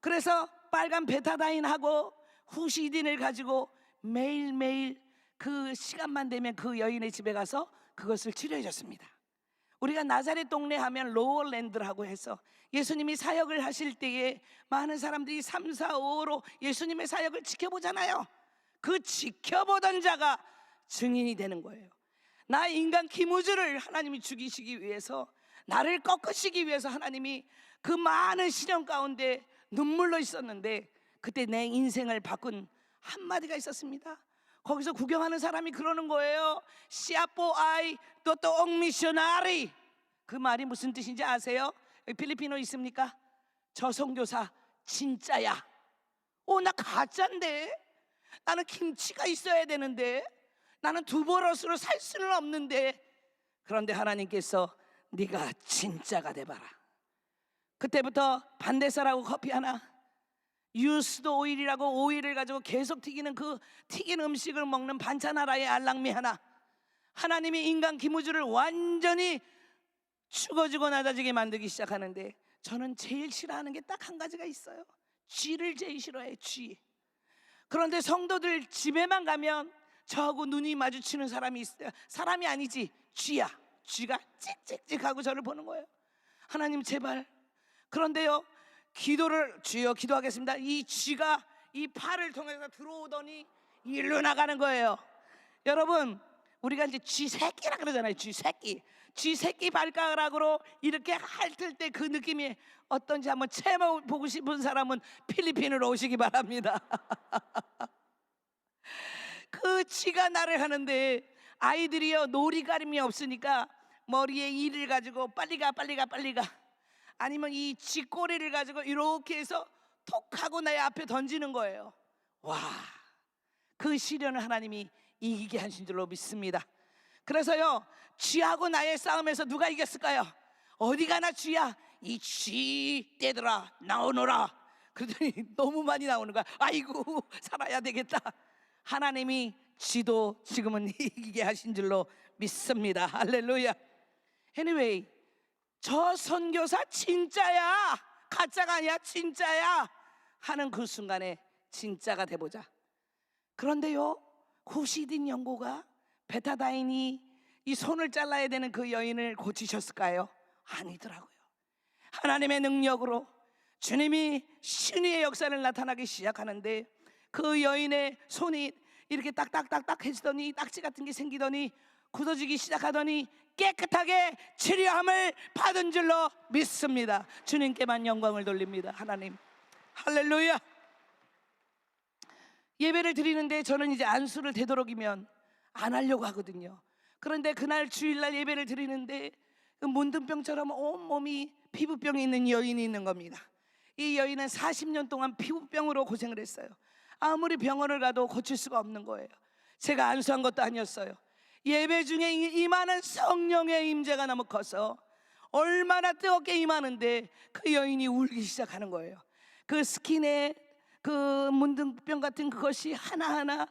그래서 빨간 베타다인하고 후시딘을 가지고 매일매일 그 시간만 되면 그 여인의 집에 가서 그것을 치료해 줬습니다. 우리가 나자렛 동네 하면 로어랜드라고 해서 예수님이 사역을 하실 때에 많은 사람들이 3, 4, 5로 예수님의 사역을 지켜보잖아요. 그 지켜보던 자가 증인이 되는 거예요. 나 인간 김우주를 하나님이 죽이시기 위해서 나를 꺾으시기 위해서 하나님이 그 많은 시련 가운데 눈물로 있었는데, 그때 내 인생을 바꾼 한마디가 있었습니다. 거기서 구경하는 사람이 그러는 거예요. 시아포 아이 또또 미셔나리. 그 말이 무슨 뜻인지 아세요? 여기 필리핀어 있습니까? 저 선교사 진짜야. 나 가짜인데. 나는 김치가 있어야 되는데. 나는 두 버릇으로 살 수는 없는데. 그런데 하나님께서 네가 진짜가 돼봐라. 그때부터 반대살하고 커피 하나, 유스도 오일이라고 오일을 가지고 계속 튀기는 그 튀긴 음식을 먹는 반찬 하나에 알랑미 하나, 하나님이 인간 기무주를 완전히 죽어지고 낮아지게 만들기 시작하는데, 저는 제일 싫어하는 게 딱 한 가지가 있어요. 쥐를 제일 싫어해요. 쥐. 그런데 성도들 집에만 가면 저하고 눈이 마주치는 사람이 있어요. 사람이 아니지, 쥐야. 쥐가 찍찍찍하고 저를 보는 거예요. 하나님 제발. 그런데요, 기도를, 주여 기도하겠습니다. 이 쥐가 이 팔을 통해서 들어오더니 일로 나가는 거예요. 여러분, 우리가 이제 쥐 새끼라 그러잖아요. 쥐 새끼. 쥐 새끼 발가락으로 이렇게 핥을 때 그 느낌이 어떤지 한번 체험해보고 싶은 사람은 필리핀으로 오시기 바랍니다. 그 쥐가 나를 하는데, 아이들이요 놀이가림이 없으니까 머리에 이를 가지고 빨리 가 빨리 가 빨리 가, 아니면 이 쥐꼬리를 가지고 이렇게 해서 톡 하고 내 앞에 던지는 거예요. 와, 그 시련을 하나님이 이기게 하신 줄로 믿습니다. 그래서요, 쥐하고 나의 싸움에서 누가 이겼을까요? 어디 가나 쥐야. 이 쥐 떼들아 나오너라. 그러더니 너무 많이 나오는 거야. 아이고 살아야 되겠다. 하나님이 쥐도 지금은 이기게 하신 줄로 믿습니다. 할렐루야. Anyway, 저 선교사 진짜야, 가짜가 아니야, 진짜야 하는 그 순간에 진짜가 돼보자. 그런데요, 호시딘 연고가 베타다인이 이 손을 잘라야 되는 그 여인을 고치셨을까요? 아니더라고요. 하나님의 능력으로 주님이 신의의 역사를 나타나기 시작하는데, 그 여인의 손이 이렇게 딱딱딱딱 해지더니 딱지 같은 게 생기더니 굳어지기 시작하더니 깨끗하게 치료함을 받은 줄로 믿습니다. 주님께만 영광을 돌립니다. 하나님 할렐루야. 예배를 드리는데 저는 이제 안수를 되도록이면 안 하려고 하거든요. 그런데 그날 주일날 예배를 드리는데 그 문둥병처럼 온몸이 피부병이 있는 여인이 있는 겁니다. 이 여인은 40년 동안 피부병으로 고생을 했어요. 아무리 병원을 가도 고칠 수가 없는 거예요. 제가 안수한 것도 아니었어요. 예배 중에 임하는 성령의 임재가 너무 커서 얼마나 뜨겁게 임하는데 그 여인이 울기 시작하는 거예요. 그 스킨에 그 문둥병 같은 그것이 하나하나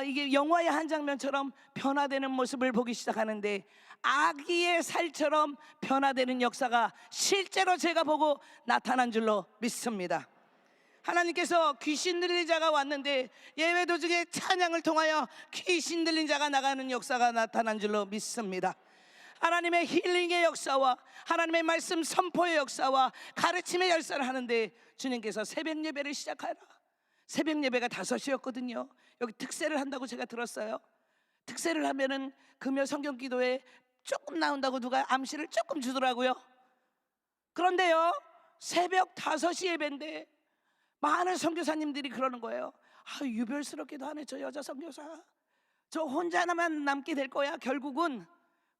이게 영화의 한 장면처럼 변화되는 모습을 보기 시작하는데, 아기의 살처럼 변화되는 역사가 실제로 제가 보고 나타난 줄로 믿습니다. 하나님께서 귀신 들린 자가 왔는데 예배 도중에 찬양을 통하여 귀신 들린 자가 나가는 역사가 나타난 줄로 믿습니다. 하나님의 힐링의 역사와 하나님의 말씀 선포의 역사와 가르침의 역사를 하는데, 주님께서 새벽 예배를 시작하라. 새벽 예배가 5시였거든요 여기 특세를 한다고 제가 들었어요. 특세를 하면은 금요 성경 기도에 조금 나온다고 누가 암시를 조금 주더라고요. 그런데요, 새벽 5시 예배인데 많은 선교사님들이 그러는 거예요. 유별스럽게도 하네, 저 여자 선교사. 저 혼자만 남게 될 거야 결국은.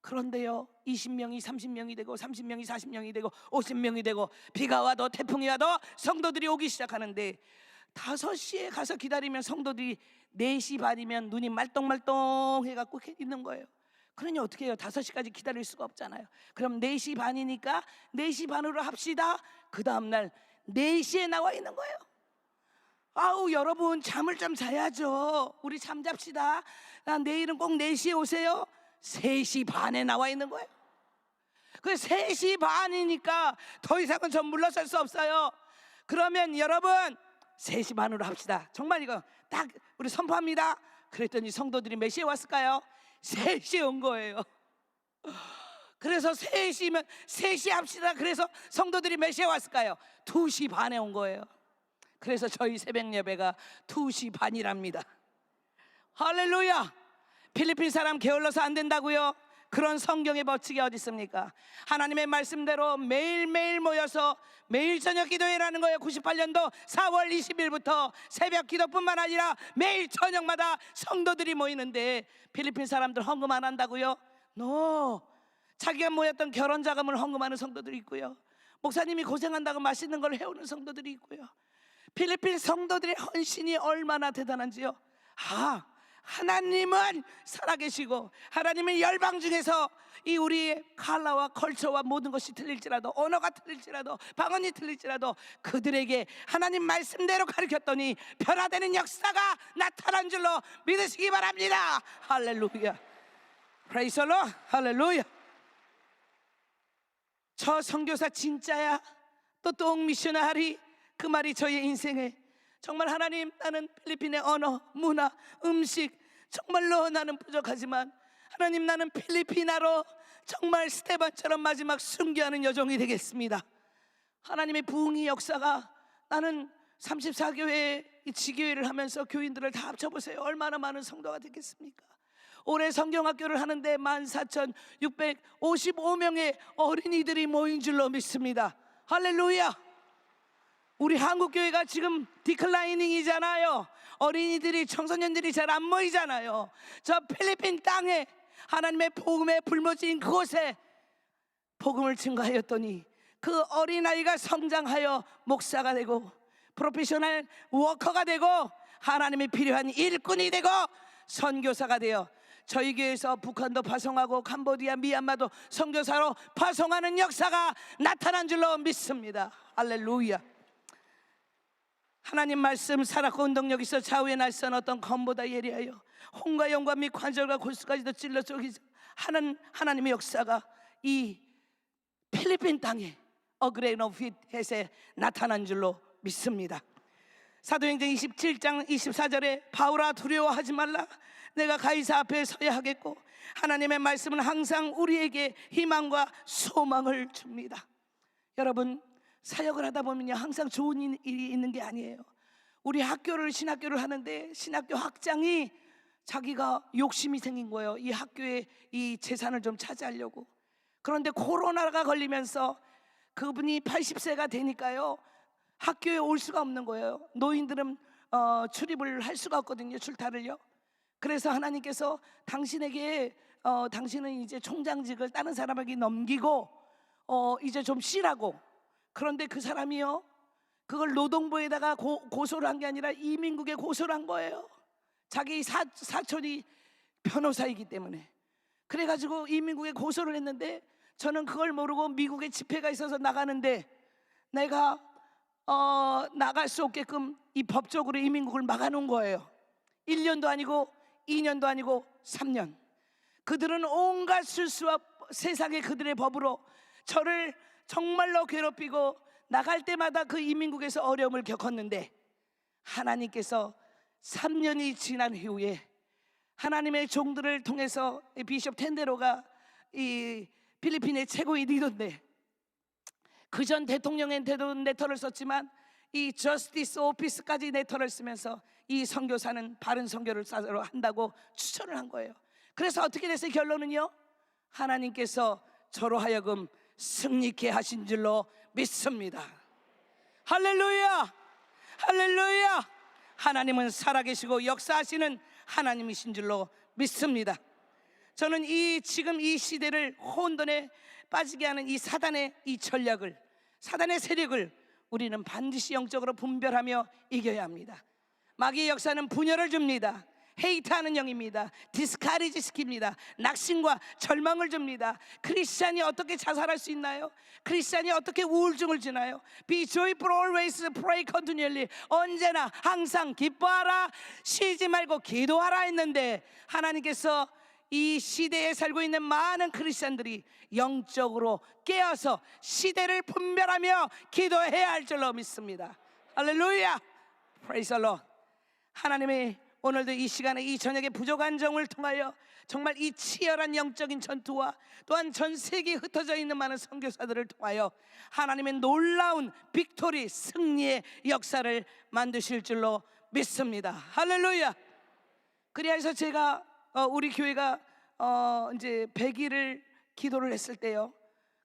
그런데요, 20명이 30명이 되고 30명이 40명이 되고 50명이 되고 비가 와도 태풍이 와도 성도들이 오기 시작하는데, 5시에 가서 기다리면 성도들이 4시 반이면 눈이 말똥말똥 해갖고 있는 거예요. 그러니 어떻게 해요? 5시까지 기다릴 수가 없잖아요. 그럼 4시 반이니까 4시 반으로 합시다. 그 다음날 4시에 나와 있는 거예요. 아우, 여러분 잠을 좀 자야죠. 우리 잠 잡시다. 내일은 꼭 4시에 오세요. 3시 반에 나와 있는 거예요. 그 3시 반이니까 더 이상은 전 물러설 수 없어요. 그러면 여러분 3시 반으로 합시다. 정말 이거 딱 우리 선포합니다. 그랬더니 성도들이 몇 시에 왔을까요? 3시에 온 거예요. 그래서 3시면 3시 합시다. 그래서 성도들이 몇 시에 왔을까요? 2시 반에 온 거예요. 그래서 저희 새벽 예배가 2시 반이랍니다. 할렐루야. 필리핀 사람 게을러서 안 된다고요? 그런 성경의 법칙이 어디 있습니까? 하나님의 말씀대로 매일매일 모여서 매일 저녁 기도회라는 거예요. 98년도 4월 20일부터 새벽 기도뿐만 아니라 매일 저녁마다 성도들이 모이는데 필리핀 사람들 헌금 안 한다고요? No. 자기가 모였던 결혼 자금을 헌금하는 성도들이 있고요, 목사님이 고생한다고 맛있는 걸 해오는 성도들이 있고요. 필리핀 성도들의 헌신이 얼마나 대단한지요. 하나님은 살아계시고, 하나님은 열방 중에서 이 우리의 칼라와 컬처와 모든 것이 틀릴지라도, 언어가 틀릴지라도, 방언이 틀릴지라도 그들에게 하나님 말씀대로 가르쳤더니 변화되는 역사가 나타난 줄로 믿으시기 바랍니다. 할렐루야. 프레이즈 더 로드. 할렐루야. 저 선교사 진짜야? 또 똥 미셔나리? 그 말이 저의 인생에 정말 하나님, 나는 필리핀의 언어, 문화, 음식 정말로 나는 부족하지만 하나님, 나는 필리핀어로 정말 스테반처럼 마지막 순교하는 여정이 되겠습니다. 하나님의 부흥의 역사가, 나는 34교회 지교회를 하면서 교인들을 다 합쳐보세요. 얼마나 많은 성도가 되겠습니까? 올해 성경학교를 하는데 14,655명의 어린이들이 모인 줄로 믿습니다. 할렐루야. 우리 한국교회가 지금 디클라이닝이잖아요. 어린이들이, 청소년들이 잘 안 모이잖아요. 저 필리핀 땅에 하나님의 복음의 불모지인 그곳에 복음을 증거하였더니 그 어린아이가 성장하여 목사가 되고 프로페셔널 워커가 되고 하나님이 필요한 일꾼이 되고 선교사가 되어 저희 교회에서 북한도 파송하고 캄보디아, 미얀마도 선교사로 파송하는 역사가 나타난 줄로 믿습니다. 할렐루야. 하나님 말씀 살았고 운동력 있어 좌우의 날선 어떤 검보다 예리하여 홍과 영과 및 관절과 골수까지도 찔러 쪼개서 하는 하나님의 역사가 이 필리핀 땅에 어그레인 오브 핏에 나타난 줄로 믿습니다. 사도행전 27장 24절에 바울아 두려워하지 말라, 내가 가이사 앞에 서야 하겠고 하나님의 말씀은 항상 우리에게 희망과 소망을 줍니다. 여러분, 사역을 하다 보면요, 항상 좋은 일이 있는 게 아니에요. 우리 신학교를 하는데 신학교 학장이 자기가 욕심이 생긴 거예요. 이 학교의 이 재산을 좀 차지하려고. 그런데 코로나가 걸리면서 그분이 80세가 되니까요, 학교에 올 수가 없는 거예요. 노인들은 출입을 할 수가 없거든요, 출타를요. 그래서 하나님께서 당신에게 당신은 이제 총장직을 다른 사람에게 넘기고 이제 좀 쉬라고. 그런데 그 사람이요, 그걸 노동부에다가 고소를 한 게 아니라 이민국에 고소를 한 거예요. 자기 사촌이 변호사이기 때문에. 그래가지고 이민국에 고소를 했는데, 저는 그걸 모르고 미국에 집회가 있어서 나가는데 내가 나갈 수 없게끔 이 법적으로 이민국을 막아놓은 거예요. 1년도 아니고 2년도 아니고 3년. 그들은 온갖 술수와 세상의 그들의 법으로 저를 정말로 괴롭히고 나갈 때마다 그 이민국에서 어려움을 겪었는데, 하나님께서 3년이 지난 후에 하나님의 종들을 통해서 비숍 텐데로가 이 필리핀의 최고의 리더인데, 그전 대통령한테도 레터를 썼지만 이 저스티스 오피스까지 레터를 쓰면서 이 선교사는 바른 선교를 한다고 추천을 한 거예요. 그래서 어떻게 됐어요? 결론은요, 하나님께서 저로 하여금 승리케 하신 줄로 믿습니다. 할렐루야. 할렐루야. 하나님은 살아계시고 역사하시는 하나님이신 줄로 믿습니다. 저는 지금 이 시대를 혼돈에 빠지게 하는 이 사단의 이 전략을, 사단의 세력을 우리는 반드시 영적으로 분별하며 이겨야 합니다. 마귀의 역사는 분열을 줍니다. 헤이트하는 영입니다. 디스카리지 시킵니다. 낙심과 절망을 줍니다. 크리스찬이 어떻게 자살할 수 있나요? 크리스찬이 어떻게 우울증을 지나요? Be joyful always, pray continually. 언제나 항상 기뻐하라, 쉬지 말고 기도하라 했는데, 하나님께서 이 시대에 살고 있는 많은 크리스찬들이 영적으로 깨어서 시대를 분별하며 기도해야 할 줄로 믿습니다. 할렐루야. Praise the Lord. 하나님의 오늘도 이 시간에 이 저녁에 부족한 정을 통하여 정말 이 치열한 영적인 전투와 또한 전 세계에 흩어져 있는 많은 선교사들을 통하여 하나님의 놀라운 빅토리, 승리의 역사를 만드실 줄로 믿습니다. 할렐루야. 그리하여서 제가 우리 교회가 이제 100일을 기도를 했을 때요,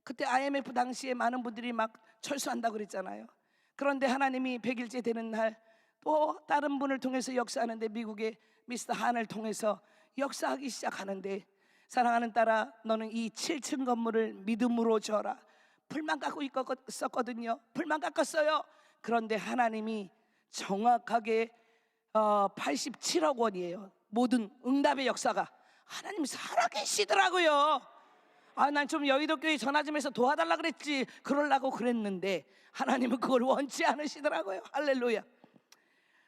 그때 IMF 당시에 많은 분들이 막 철수한다고 그랬잖아요. 그런데 하나님이 100일째 되는 날 또 다른 분을 통해서 역사하는데, 미국의 미스터 한을 통해서 역사하기 시작하는데, 사랑하는 딸아, 너는 이 7층 건물을 믿음으로 져라. 불만 깎고 있었거든요. 불만 깎았어요. 그런데 하나님이 정확하게 87억 원이에요. 모든 응답의 역사가 하나님이 살아계시더라고요. 난 좀 여의도 교회 전화 좀 해서 도와달라 그랬지, 그러려고 그랬는데 하나님은 그걸 원치 않으시더라고요. 할렐루야.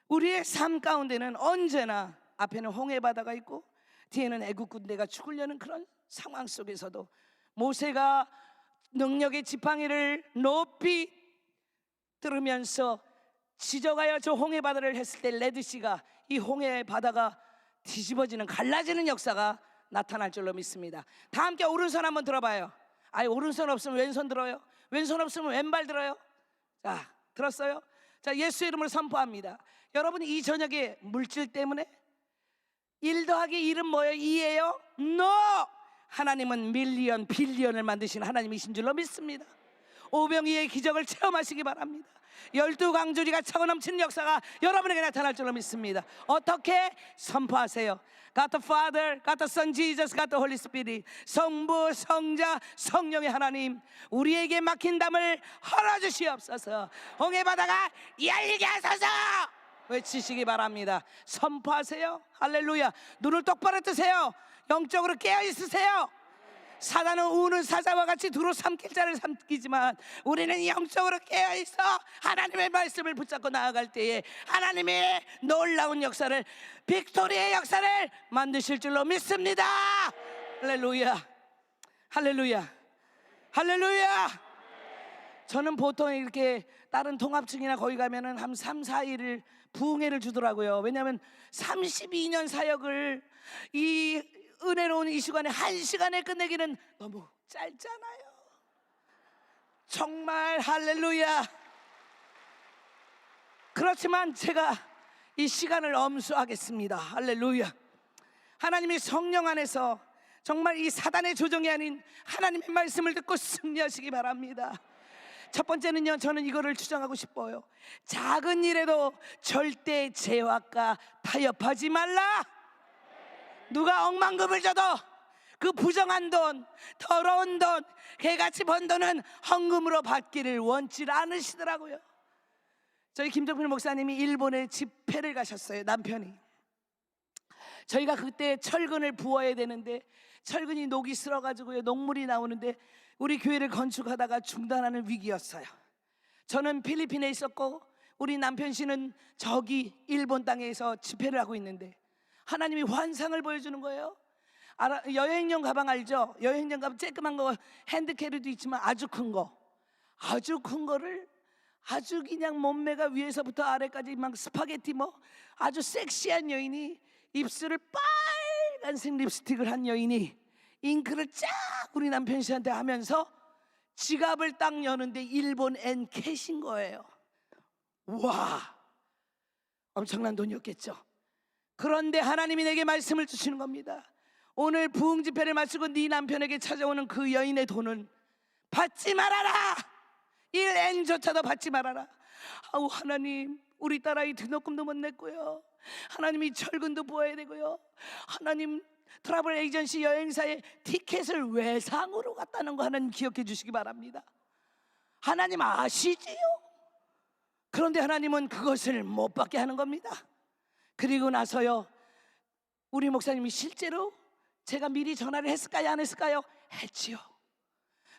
우리의 삶 가운데는 언제나 앞에는 홍해 바다가 있고 뒤에는 애국 군대가 죽으려는 그런 상황 속에서도 모세가 능력의 지팡이를 높이 들으면서 지져가야 저 홍해 바다를 했을 때 레드시가, 이 홍해 바다가 뒤집어지는, 갈라지는 역사가 나타날 줄로 믿습니다. 다 함께 오른손 한번 들어봐요. 오른손 없으면 왼손 들어요. 왼손 없으면 왼발 들어요. 자, 들었어요? 자, 예수 이름으로 선포합니다. 여러분, 이 저녁에 물질 때문에 1 더하기 1은 뭐예요? 2예요? NO! 하나님은 밀리언, 빌리언을 만드신 하나님이신 줄로 믿습니다. 오병이의 기적을 체험하시기 바랍니다. 12강조리가 차고 넘치는 역사가 여러분에게 나타날 줄로 믿습니다. 어떻게? 선포하세요. God the Father, God the Son Jesus, God the Holy Spirit. 성부, 성자, 성령의 하나님, 우리에게 막힌 담을 헐어주시옵소서. 홍해바다가 열리게 하소서 외치시기 바랍니다. 선포하세요. 할렐루야. 눈을 똑바로 뜨세요. 영적으로 깨어있으세요. 사단은 우는 사자와 같이 두루 삼킬 자를 삼키지만 우리는 영적으로 깨어있어 하나님의 말씀을 붙잡고 나아갈 때에 하나님의 놀라운 역사를, 빅토리의 역사를 만드실 줄로 믿습니다. 할렐루야, 할렐루야, 할렐루야. 저는 보통 이렇게 다른 통합증이나 거기 가면은 한 3, 4일을 부흥회를 주더라고요. 왜냐하면 32년 사역을 이 은혜로운 이 시간에 1시간에 끝내기는 너무 짧잖아요. 정말 할렐루야. 그렇지만 제가 이 시간을 엄수하겠습니다. 할렐루야. 하나님이 성령 안에서 정말 이 사단의 조정이 아닌 하나님의 말씀을 듣고 승리하시기 바랍니다. 첫 번째는요, 저는 이거를 주장하고 싶어요. 작은 일에도 절대 죄악과 타협하지 말라. 누가 억만금을 줘도 그 부정한 돈, 더러운 돈, 개같이 번 돈은 헌금으로 받기를 원치 않으시더라고요. 저희 김정필 목사님이 일본에 집회를 가셨어요. 남편이. 저희가 그때 철근을 부어야 되는데 철근이 녹이 슬어가지고요, 녹물이 나오는데 우리 교회를 건축하다가 중단하는 위기였어요. 저는 필리핀에 있었고 우리 남편 씨는 저기 일본 땅에서 집회를 하고 있는데 하나님이 환상을 보여주는 거예요. 여행용 가방 알죠? 여행용 가방 쬐끄만 거, 핸드캐리도 있지만 아주 큰 거, 아주 큰 거를 아주 그냥 몸매가 위에서부터 아래까지 막 스파게티 아주 섹시한 여인이, 입술을 빨간색 립스틱을 한 여인이 잉크를 쫙 우리 남편 씨한테 하면서 지갑을 딱 여는데 일본 엔 캐신 거예요. 와, 엄청난 돈이었겠죠. 그런데 하나님이 내게 말씀을 주시는 겁니다. 오늘 부흥 집회를 마치고 네 남편에게 찾아오는 그 여인의 돈은 받지 말아라. 1엔조차도 받지 말아라. 하나님, 우리 딸아이 등록금도 못 냈고요, 하나님이 철근도 부어야 되고요, 하나님 트러블 에이전시 여행사에 티켓을 외상으로 갔다는 거 하나님 기억해 주시기 바랍니다. 하나님 아시지요? 그런데 하나님은 그것을 못 받게 하는 겁니다. 그리고 나서요, 우리 목사님이 실제로 제가 미리 전화를 했을까요, 안 했을까요? 했지요.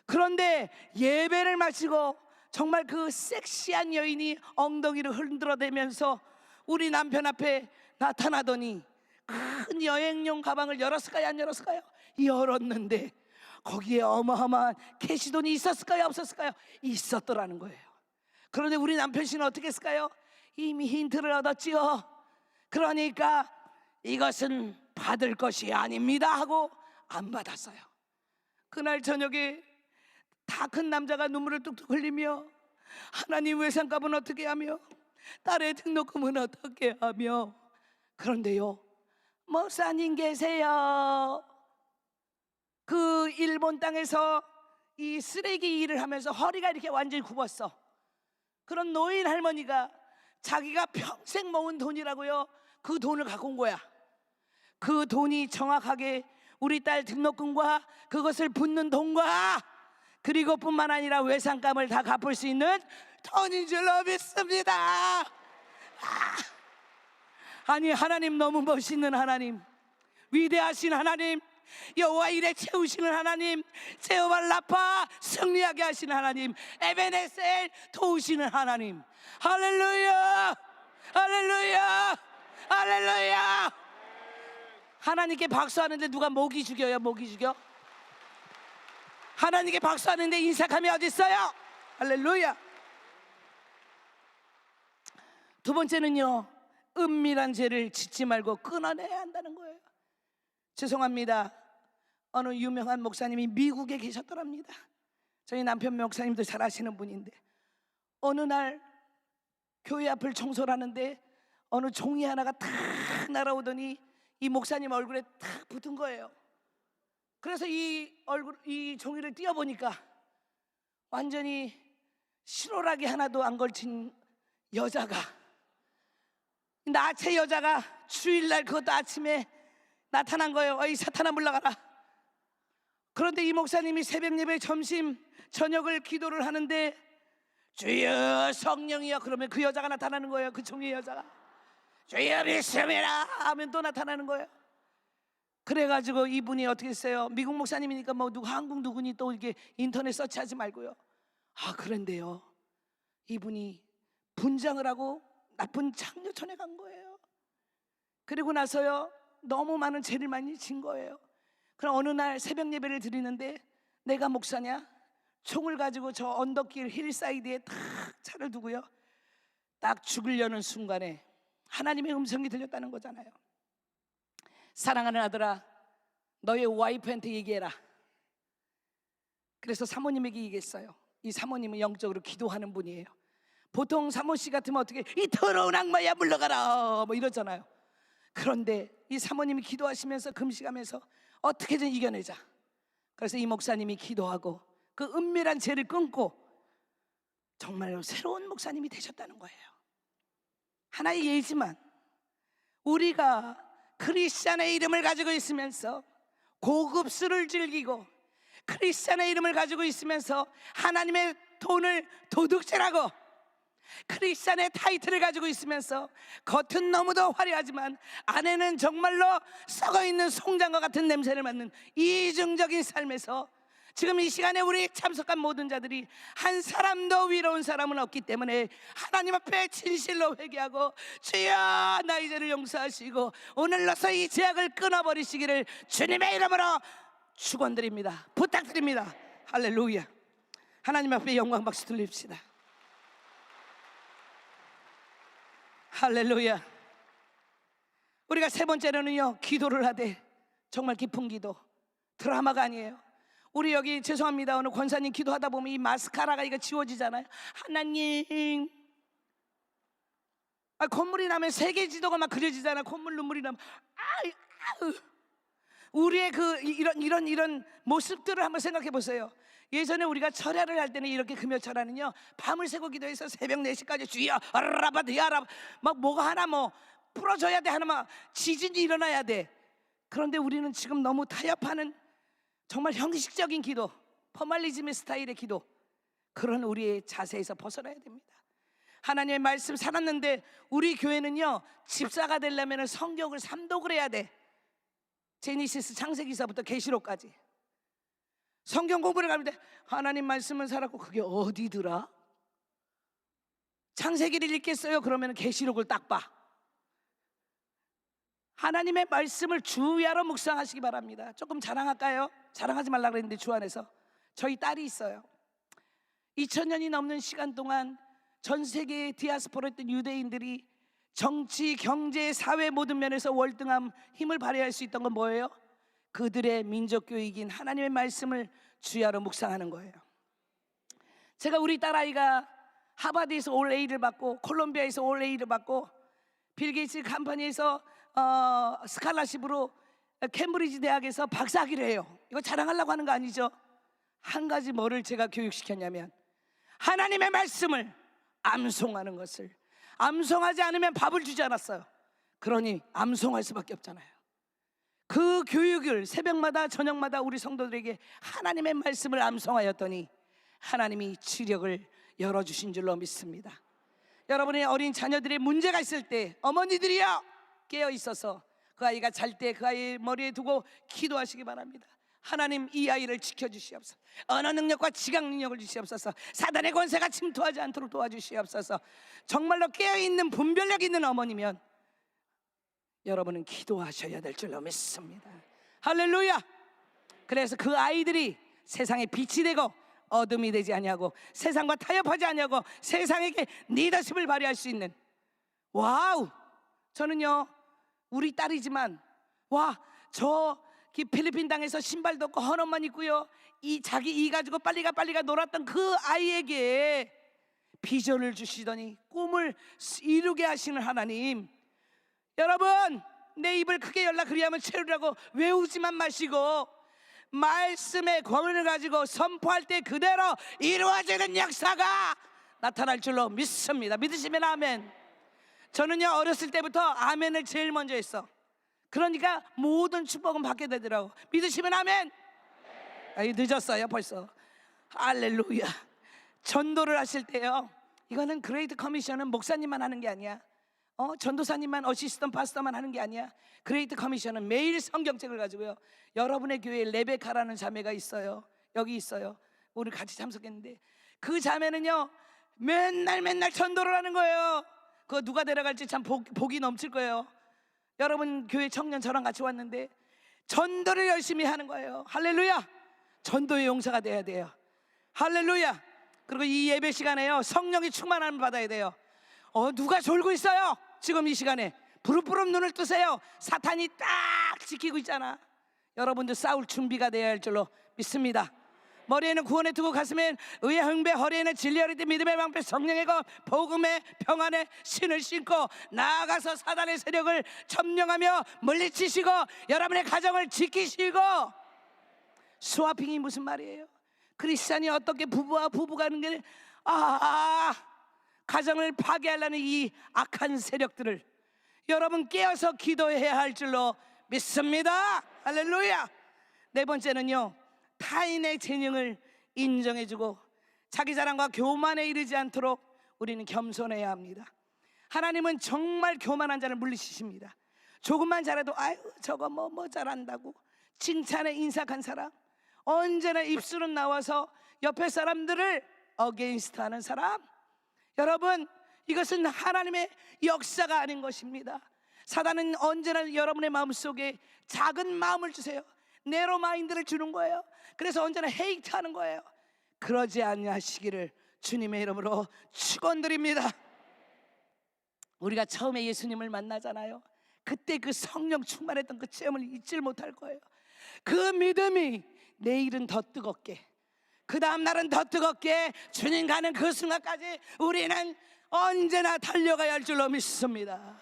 그런데 예배를 마치고 정말 그 섹시한 여인이 엉덩이를 흔들어대면서 우리 남편 앞에 나타나더니 큰 여행용 가방을 열었을까요, 안 열었을까요? 열었는데 거기에 어마어마한 캐시돈이 있었을까요, 없었을까요? 있었더라는 거예요. 그런데 우리 남편 씨는 어떻게 했을까요? 이미 힌트를 얻었지요. 그러니까 이것은 받을 것이 아닙니다 하고 안 받았어요. 그날 저녁에 다 큰 남자가 눈물을 뚝뚝 흘리며 하나님 외상값은 어떻게 하며 딸의 등록금은 어떻게 하며, 그런데요, 목사님 계세요. 그 일본 땅에서 이 쓰레기 일을 하면서 허리가 이렇게 완전히 굽었어. 그런 노인 할머니가 자기가 평생 모은 돈이라고요, 그 돈을 갖고 온 거야. 그 돈이 정확하게 우리 딸 등록금과 그것을 붓는 돈과 그리고 뿐만 아니라 외상감을 다 갚을 수 있는 돈인 줄로 믿습니다. 아니, 하나님 너무 멋있는 하나님, 위대하신 하나님, 여호와 이레 채우시는 하나님, 제호바 라파 승리하게 하시는 하나님, 에베네셀 도우시는 하나님. 할렐루야, 할렐루야, 할렐루야. 하나님께 박수하는데 누가 모기 죽여요? 모기 죽여? 하나님께 박수하는데 인색함이 어디 있어요? 할렐루야. 두 번째는요, 은밀한 죄를 짓지 말고 끊어내야 한다는 거예요. 죄송합니다, 어느 유명한 목사님이 미국에 계셨더랍니다. 저희 남편 목사님도 잘 아시는 분인데, 어느 날 교회 앞을 청소를 하는데 어느 종이 하나가 탁 날아오더니 이 목사님 얼굴에 탁 붙은 거예요. 그래서 이 종이를 띄어보니까 완전히 실오라기 하나도 안 걸친 여자가, 나체 여자가 주일날 그것도 아침에 나타난 거예요. 어이 사탄아 물러가라. 그런데 이 목사님이 새벽 예배, 점심, 저녁을 기도를 하는데 주여 성령이여 그러면 그 여자가 나타나는 거예요. 그 종의 여자가 주여 믿습니다 하면 또 나타나는 거예요. 그래가지고 이분이 어떻게 했어요? 미국 목사님이니까 뭐 누구 한국 누구니 또 이렇게 인터넷 서치하지 말고요. 아, 그런데요, 이분이 분장을 하고 나쁜 창녀촌에 간 거예요. 그리고 나서요, 너무 많은 죄를 많이 진 거예요. 그럼 어느 날 새벽 예배를 드리는데 내가 목사냐? 총을 가지고 저 언덕길 힐사이드에 딱 차를 두고요, 딱 죽으려는 순간에 하나님의 음성이 들렸다는 거잖아요. 사랑하는 아들아, 너의 와이프한테 얘기해라. 그래서 사모님에게 얘기했어요. 이 사모님은 영적으로 기도하는 분이에요. 보통 사모씨 같으면 어떻게, 이 더러운 악마야 물러가라 뭐 이러잖아요. 그런데 이 사모님이 기도하시면서 금식하면서 어떻게든 이겨내자. 그래서 이 목사님이 기도하고 그 은밀한 죄를 끊고 정말로 새로운 목사님이 되셨다는 거예요. 하나의 예지만 우리가 크리스찬의 이름을 가지고 있으면서 고급 술을 즐기고 크리스찬의 이름을 가지고 있으면서 하나님의 돈을 도둑질하고 크리스찬의 타이틀을 가지고 있으면서 겉은 너무도 화려하지만 안에는 정말로 썩어있는 송장과 같은 냄새를 맡는 이중적인 삶에서 지금 이 시간에 우리 참석한 모든 자들이 한 사람도 위로운 사람은 없기 때문에 하나님 앞에 진실로 회개하고 주여 나의 죄를 용서하시고 오늘로서 이 죄악을 끊어버리시기를 주님의 이름으로 축원드립니다. 부탁드립니다. 할렐루야. 하나님 앞에 영광 박수 돌립시다. 할렐루야. 우리가 세 번째로는요, 기도를 하되, 정말 깊은 기도, 드라마가 아니에요. 우리 여기 죄송합니다, 어느 권사님 기도하다 보면 이 마스카라가 이거 지워지잖아요. 하나님, 콧물이 나면 세계 지도가 막 그려지잖아. 콧물 눈물이 나면 우리의 그 이런 모습들을 한번 생각해 보세요. 예전에 우리가 철야를 할 때는 이렇게 금요철야는요, 밤을 새고 기도해서 새벽 4시까지 주여 아라바디아라 막 뭐가 하나 뭐 부러져야 돼, 하나 막 지진이 일어나야 돼. 그런데 우리는 지금 너무 타협하는 정말 형식적인 기도, 포멀리즘의 스타일의 기도, 그런 우리의 자세에서 벗어나야 됩니다. 하나님의 말씀 살았는데 우리 교회는요, 집사가 되려면 성경을 삼독을 해야 돼. 제니시스 창세기서부터 계시록까지 성경 공부를 가는데 하나님 말씀은 살았고 그게 어디더라? 창세기를 읽겠어요? 그러면 계시록을 딱 봐. 하나님의 말씀을 주야로 묵상하시기 바랍니다. 조금 자랑할까요? 자랑하지 말라 그랬는데 주 안에서 저희 딸이 있어요. 2000년이 넘는 시간 동안 전 세계에 디아스포라 했던 유대인들이 정치, 경제, 사회 모든 면에서 월등한 힘을 발휘할 수 있던 건 뭐예요? 그들의 민족 교육인 하나님의 말씀을 주야로 묵상하는 거예요. 제가 우리 딸아이가 하버드에서 올 A를 받고 콜롬비아에서 올 A를 받고 빌 게이츠 컴퍼니에서 스칼라십으로 캠브리지 대학에서 박사학위를 해요. 이거 자랑하려고 하는 거 아니죠? 한 가지 뭐를 제가 교육시켰냐면 하나님의 말씀을 암송하는 것을. 암송하지 않으면 밥을 주지 않았어요. 그러니 암송할 수밖에 없잖아요. 그 교육을 새벽마다 저녁마다 우리 성도들에게 하나님의 말씀을 암송하였더니 하나님이 지력을 열어주신 줄로 믿습니다. 여러분의 어린 자녀들의 문제가 있을 때 어머니들이요, 깨어 있어서 그 아이가 잘 때 그 아이 머리에 두고 기도하시기 바랍니다. 하나님, 이 아이를 지켜주시옵소서. 언어 능력과 지각 능력을 주시옵소서. 사단의 권세가 침투하지 않도록 도와주시옵소서. 정말로 깨어있는 분별력 있는 어머니면 여러분은 기도하셔야 될 줄로 믿습니다. 할렐루야. 그래서 그 아이들이 세상에 빛이 되고 어둠이 되지 아니하고 세상과 타협하지 아니하고 세상에게 리더십을 발휘할 수 있는, 와우. 저는요, 우리 딸이지만 저 필리핀 땅에서 신발도 없고 헌옷만 입고요, 자기 이 가지고 빨리가 놀았던 그 아이에게 비전을 주시더니 꿈을 이루게 하시는 하나님, 여러분, 내 입을 크게 열라 그리하면 채우라고 외우지만 마시고 말씀의 권위를 가지고 선포할 때 그대로 이루어지는 역사가 나타날 줄로 믿습니다. 믿으시면 아멘. 저는요, 어렸을 때부터 아멘을 제일 먼저 했어. 그러니까 모든 축복은 받게 되더라고. 믿으시면 아멘. 늦었어요 벌써. 할렐루야. 전도를 하실 때요, 이거는 그레이트 커미션은 목사님만 하는 게 아니야. 전도사님만, 어시스턴트 파스터만 하는 게 아니야. 그레이트 커미션은 매일 성경책을 가지고요, 여러분의 교회에 레베카라는 자매가 있어요. 여기 있어요. 우리 같이 참석했는데 그 자매는요 맨날 전도를 하는 거예요. 그거 누가 데려갈지 참 복이 넘칠 거예요. 여러분 교회 청년 저랑 같이 왔는데 전도를 열심히 하는 거예요. 할렐루야. 전도의 용사가 돼야 돼요. 할렐루야. 그리고 이 예배 시간에요, 성령이 충만함을 받아야 돼요. 누가 졸고 있어요? 지금 이 시간에 부릅부릅 눈을 뜨세요. 사탄이 딱 지키고 있잖아. 여러분들 싸울 준비가 되어야 할 줄로 믿습니다. 머리에는 구원의 투구, 가슴엔 의의 흥배, 허리에는 진리의 허리띠, 믿음의 방패, 성령의 검, 복음의 평안의 신을 신고 나아가서 사단의 세력을 점령하며 물리치시고 여러분의 가정을 지키시고. 스와핑이 무슨 말이에요? 크리스찬이 어떻게 부부와 부부가 하는 게 가정을 파괴하려는 이 악한 세력들을 여러분 깨어서 기도해야 할 줄로 믿습니다. 할렐루야. 네 번째는요, 타인의 재능을 인정해주고 자기 자랑과 교만에 이르지 않도록 우리는 겸손해야 합니다. 하나님은 정말 교만한 자를 물리치십니다. 조금만 잘해도 아유 저거 뭐 잘한다고 칭찬에 인색한 사람, 언제나 입술은 나와서 옆에 사람들을 어게인스트하는 사람. 여러분, 이것은 하나님의 역사가 아닌 것입니다. 사단은 언제나 여러분의 마음속에 작은 마음을 주세요. 네로 마인드를 주는 거예요. 그래서 언제나 헤이트하는 거예요. 그러지 아니하시기를 주님의 이름으로 축원드립니다. 우리가 처음에 예수님을 만나잖아요. 그때 그 성령 충만했던 그 체험을 잊지 못할 거예요. 그 믿음이 내일은 더 뜨겁게, 그 다음 날은 더 뜨겁게 주님 가는 그 순간까지 우리는 언제나 달려가야 할 줄로 믿습니다.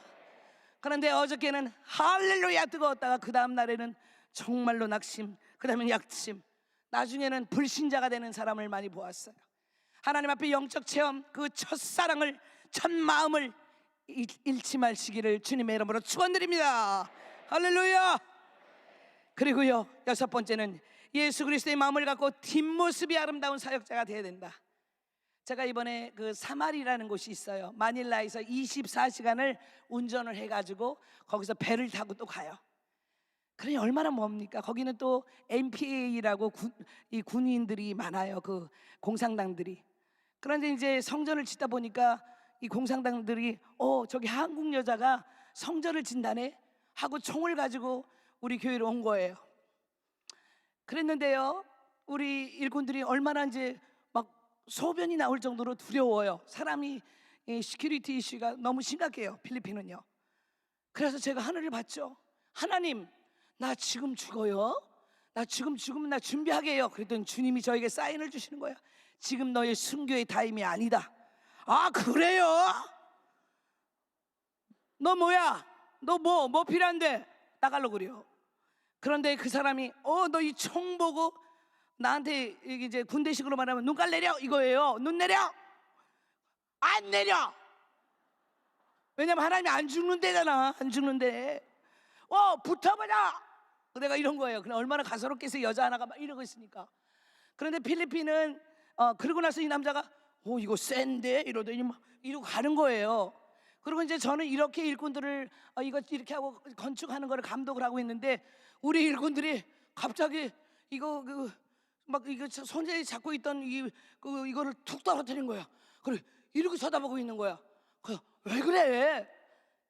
그런데 어저께는 할렐루야 뜨거웠다가 그 다음 날에는 정말로 낙심, 그 다음에 약심, 나중에는 불신자가 되는 사람을 많이 보았어요. 하나님 앞에 영적 체험, 그 첫사랑을, 첫 마음을 잃지 마시기를 주님의 이름으로 축원드립니다. 할렐루야. 그리고요, 여섯 번째는 예수 그리스도의 마음을 갖고 뒷모습이 아름다운 사역자가 되어야 된다. 제가 이번에 그 사마리라는 곳이 있어요. 마닐라에서 24시간을 운전을 해가지고 거기서 배를 타고 또 가요. 그러니 얼마나 멉니까? 거기는 또 MPA라고 이 군인들이 많아요. 그 공산당들이. 그런데 이제 성전을 짓다 보니까 이 공산당들이 저기 한국 여자가 성전을 짓다네 하고 총을 가지고 우리 교회로 온 거예요. 그랬는데요, 우리 일꾼들이 얼마나 이제 막 소변이 나올 정도로 두려워요. 사람이 이 시큐리티 이슈가 너무 심각해요, 필리핀은요. 그래서 제가 하늘을 봤죠. 하나님, 나 지금 죽어요. 나 지금 죽으면 나 준비하게 해요. 그랬더니 주님이 저에게 사인을 주시는 거예요. 지금 너의 순교의 타임이 아니다. 아, 그래요? 너 뭐야? 너 뭐 필요한데? 나가려고 그래요. 그런데 그 사람이 너 이 총 보고 나한테 이제 군대식으로 말하면 눈깔 내려 이거예요. 눈 내려. 안 내려. 왜냐면 하나님이 안 죽는데잖아. 안 죽는데. 붙어보자. 내가 이런 거예요. 그냥 얼마나 가소롭겠어요. 여자 하나가 막 이러고 있으니까. 그런데 필리핀은 그러고 나서 이 남자가 이거 센데 이러더니 막 이러고 가는 거예요. 그리고 이제 저는 이렇게 일꾼들을 이거 이렇게 하고 건축하는 거를 감독을 하고 있는데 우리 일꾼들이 갑자기 이거 막 이거 손에 잡고 있던 이거를 툭 떨어뜨린 거야. 그래 이렇게 쳐다보고 있는 거야. 왜 그래?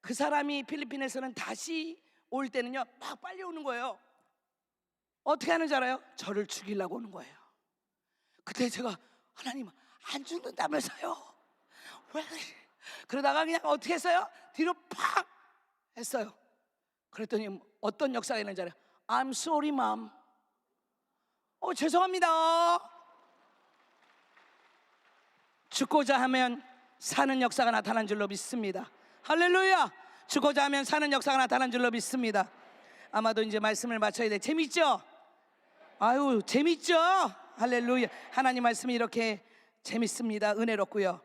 그 사람이 필리핀에서는 다시 올 때는요 막 빨리 오는 거예요. 어떻게 하는지 알아요? 저를 죽이려고 오는 거예요. 그때 제가 하나님 안 죽는다면서요? 왜 그래? 그러다가 그냥 어떻게 했어요? 뒤로 팍 했어요. 그랬더니 어떤 역사가 있는지 알아요? I'm sorry, mom. 죄송합니다. 죽고자 하면 사는 역사가 나타난 줄로 믿습니다. 할렐루야. 죽고자 하면 사는 역사가 나타난 줄로 믿습니다. 아마도 이제 말씀을 마쳐야 돼. 재밌죠? 아유 재밌죠? 할렐루야. 하나님 말씀이 이렇게 재밌습니다. 은혜롭고요.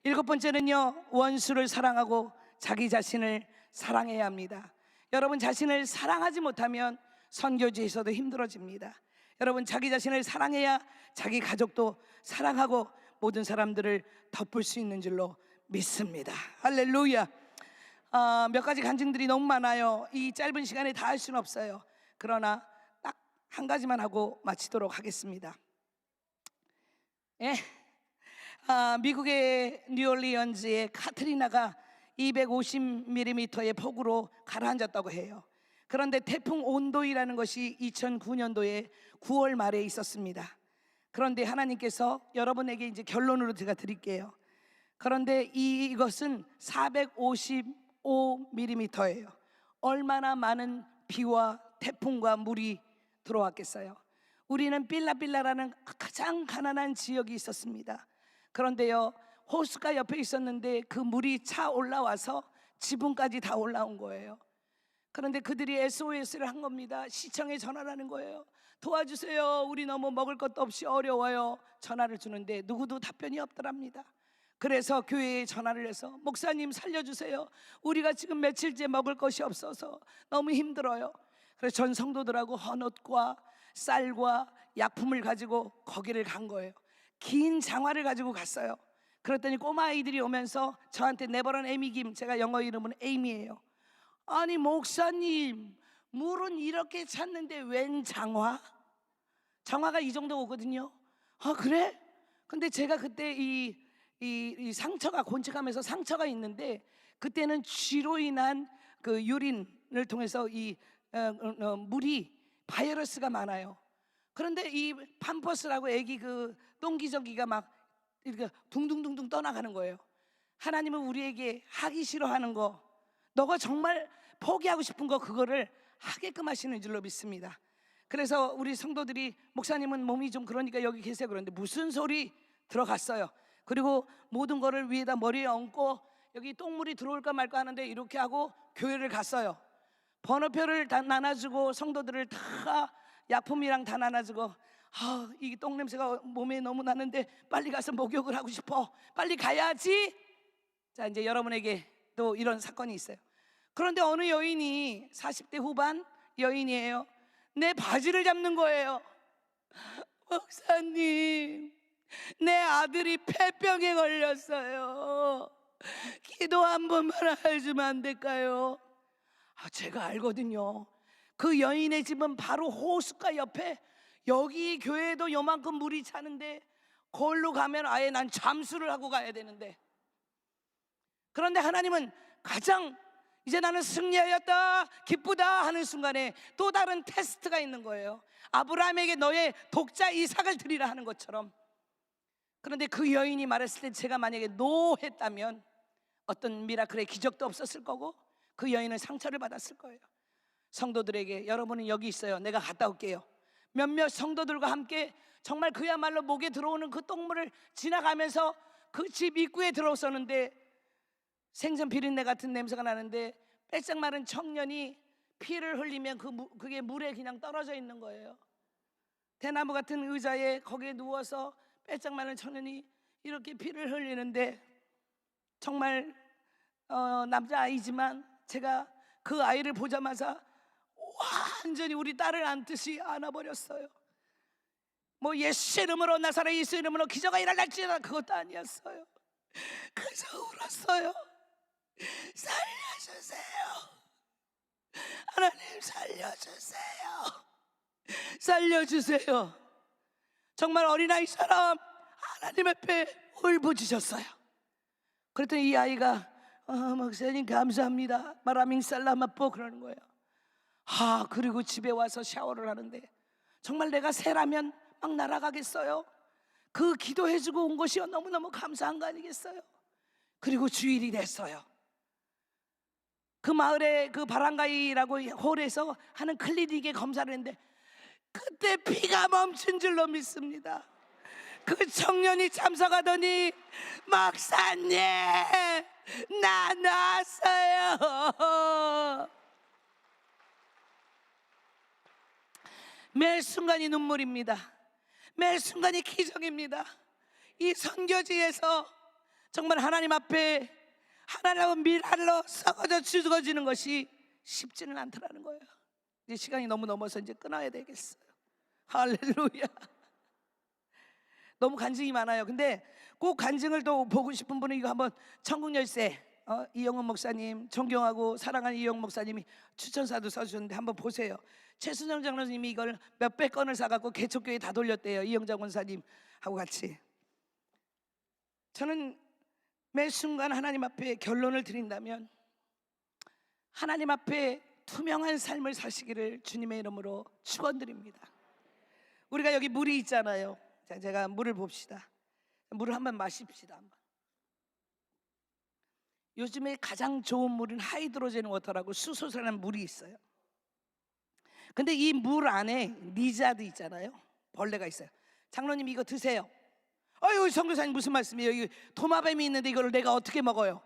7번째는요 원수를 사랑하고 자기 자신을 사랑해야 합니다. 여러분 자신을 사랑하지 못하면 선교지에서도 힘들어집니다. 여러분 자기 자신을 사랑해야 자기 가족도 사랑하고 모든 사람들을 덮을 수 있는 줄로 믿습니다. 할렐루야. 몇 가지 간증들이 너무 많아요. 이 짧은 시간에 다 할 수는 없어요. 그러나 딱 한 가지만 하고 마치도록 하겠습니다. 미국의 뉴올리언즈의 카트리나가 250mm의 폭우로 가라앉았다고 해요. 그런데 태풍 온도이라는 것이 2009년도에 9월 말에 있었습니다. 그런데 하나님께서 여러분에게 이제 결론으로 제가 드릴게요. 그런데 이것은 455mm예요. 얼마나 많은 비와 태풍과 물이 들어왔겠어요. 우리는 빌라빌라라는 가장 가난한 지역이 있었습니다. 그런데요 호수가 옆에 있었는데 그 물이 차 올라와서 지붕까지 다 올라온 거예요. 그런데 그들이 SOS를 한 겁니다. 시청에 전화를 하는 거예요. 도와주세요. 우리 너무 먹을 것도 없이 어려워요. 전화를 주는데 누구도 답변이 없더랍니다. 그래서 교회에 전화를 해서 목사님 살려주세요. 우리가 지금 며칠째 먹을 것이 없어서 너무 힘들어요. 그래서 전 성도들하고 헌옷과 쌀과 약품을 가지고 거기를 간 거예요. 긴 장화를 가지고 갔어요. 그랬더니 꼬마 아이들이 오면서 저한테 네버런 에미 김, 제가 영어 이름은 에이미예요. 아니 목사님 물은 이렇게 찼는데 웬 장화? 장화가 이 정도 오거든요. 그래? 근데 제가 그때 이 상처가 곤직하면서 상처가 있는데 그때는 쥐로 인한 그 유린을 통해서 물이 바이러스가 많아요. 그런데 이 팜퍼스라고 애기 그 똥기저귀가 막 이렇게 둥둥둥둥 떠나가는 거예요. 하나님은 우리에게 하기 싫어하는 거, 너가 정말 포기하고 싶은 거 그거를 하게끔 하시는 줄로 믿습니다. 그래서 우리 성도들이 목사님은 몸이 좀 그러니까 여기 계세요. 그런데 무슨 소리 들어갔어요. 그리고 모든 거를 위에다 머리에 얹고 여기 똥물이 들어올까 말까 하는데 이렇게 하고 교회를 갔어요. 번호표를 다 나눠주고 성도들을 다 약품이랑 다 나눠주고 이 똥냄새가 몸에 너무 나는데 빨리 가서 목욕을 하고 싶어. 빨리 가야지. 자 이제 여러분에게 또 이런 사건이 있어요. 그런데 어느 여인이 40대 후반 여인이에요. 내 바지를 잡는 거예요. 목사님 내 아들이 폐병에 걸렸어요. 기도 한 번만 해주면 안 될까요? 제가 알거든요. 그 여인의 집은 바로 호숫가 옆에 여기 교회에도 요만큼 물이 차는데 거기로 가면 아예 난 잠수를 하고 가야 되는데 그런데 하나님은 가장 이제 나는 승리하였다 기쁘다 하는 순간에 또 다른 테스트가 있는 거예요. 아브라함에게 너의 독자 이삭을 드리라 하는 것처럼. 그런데 그 여인이 말했을 때 제가 만약에 노 했다면 어떤 미라클의 기적도 없었을 거고 그 여인은 상처를 받았을 거예요. 성도들에게 여러분은 여기 있어요. 내가 갔다 올게요. 몇몇 성도들과 함께 정말 그야말로 목에 들어오는 그 똥물을 지나가면서 그 집 입구에 들어섰는데 생선 비린내 같은 냄새가 나는데 빼짝 마른 청년이 피를 흘리면 그게 물에 그냥 떨어져 있는 거예요. 대나무 같은 의자에 거기에 누워서 빼짝마는 청년이 이렇게 피를 흘리는데 정말 남자아이지만 제가 그 아이를 보자마자 완전히 우리 딸을 안듯이 안아버렸어요. 뭐 예수 이름으로 나사렛 예수 이름으로 기적이 일어날지어다 그것도 아니었어요. 그저 울었어요. 살려주세요. 하나님 살려주세요. 살려주세요. 정말 어린아이처럼 하나님 앞에 울부짖었어요. 그랬더니 이 아이가 목사님 감사합니다 마라밍 살라마뽀 그러는 거예요. 그리고 집에 와서 샤워를 하는데 정말 내가 새라면 막 날아가겠어요. 그 기도해주고 온 것이 너무너무 감사한 거 아니겠어요. 그리고 주일이 됐어요. 그 마을에 그 바람가이라고 홀에서 하는 클리닉에 검사를 했는데 그때 피가 멈춘 줄로 믿습니다. 그 청년이 참석하더니 목사님 나 나았어요. 매 순간이 눈물입니다. 매 순간이 기적입니다. 이 선교지에서 정말 하나님 앞에 하나님의 밀알로 썩어져 죽어지는 것이 쉽지는 않더라는 거예요. 이제 시간이 너무 넘어서 이제 끊어야 되겠어요. 할렐루야. 너무 간증이 많아요. 근데 꼭 간증을 또 보고 싶은 분은 이거 한번 천국열쇠 이영훈 목사님 존경하고 사랑하는 이영훈 목사님이 추천사도 써주셨는데 한번 보세요. 최순정 장로님이 이걸 몇백 건을 사갖고 개척교회 다 돌렸대요. 이영장 원사님하고 같이. 저는 매 순간 하나님 앞에 결론을 드린다면 하나님 앞에 투명한 삶을 사시기를 주님의 이름으로 축원드립니다. 우리가 여기 물이 있잖아요. 자, 제가 물을 봅시다. 물을 한번 마십시다. 한번. 요즘에 가장 좋은 물은 하이드로젠 워터라고 수소산한 물이 있어요. 근데 이 물 안에 리자드 있잖아요. 벌레가 있어요. 장로님 이거 드세요. 어유 선교사님 무슨 말씀이에요? 여기 도마뱀이 있는데 이거를 내가 어떻게 먹어요?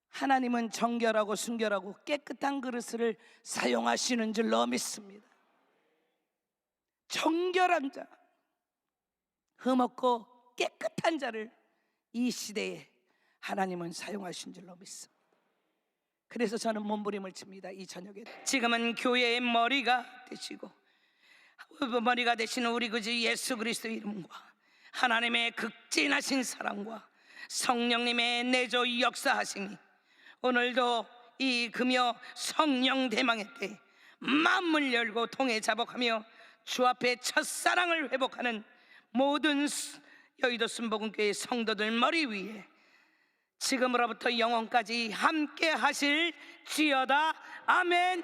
하나님은 정결하고 순결하고 깨끗한 그릇을 사용하시는 줄로 믿습니다. 정결한 자, 흠없고 깨끗한 자를 이 시대에 하나님은 사용하신 줄로 믿습니다. 그래서 저는 몸부림을 칩니다. 이 저녁에 지금은 교회의 머리가 되시고 머리가 되시는 우리 그주 예수 그리스도의 이름과 하나님의 극진하신 사랑과 성령님의 내조 역사하심이 오늘도 이 금요 성령 대망의 때 마음을 열고 통해 자복하며 주 앞에 첫사랑을 회복하는 모든 여의도 순복음교회 성도들 머리 위에 지금으로부터 영원까지 함께 하실 지어다. 아멘.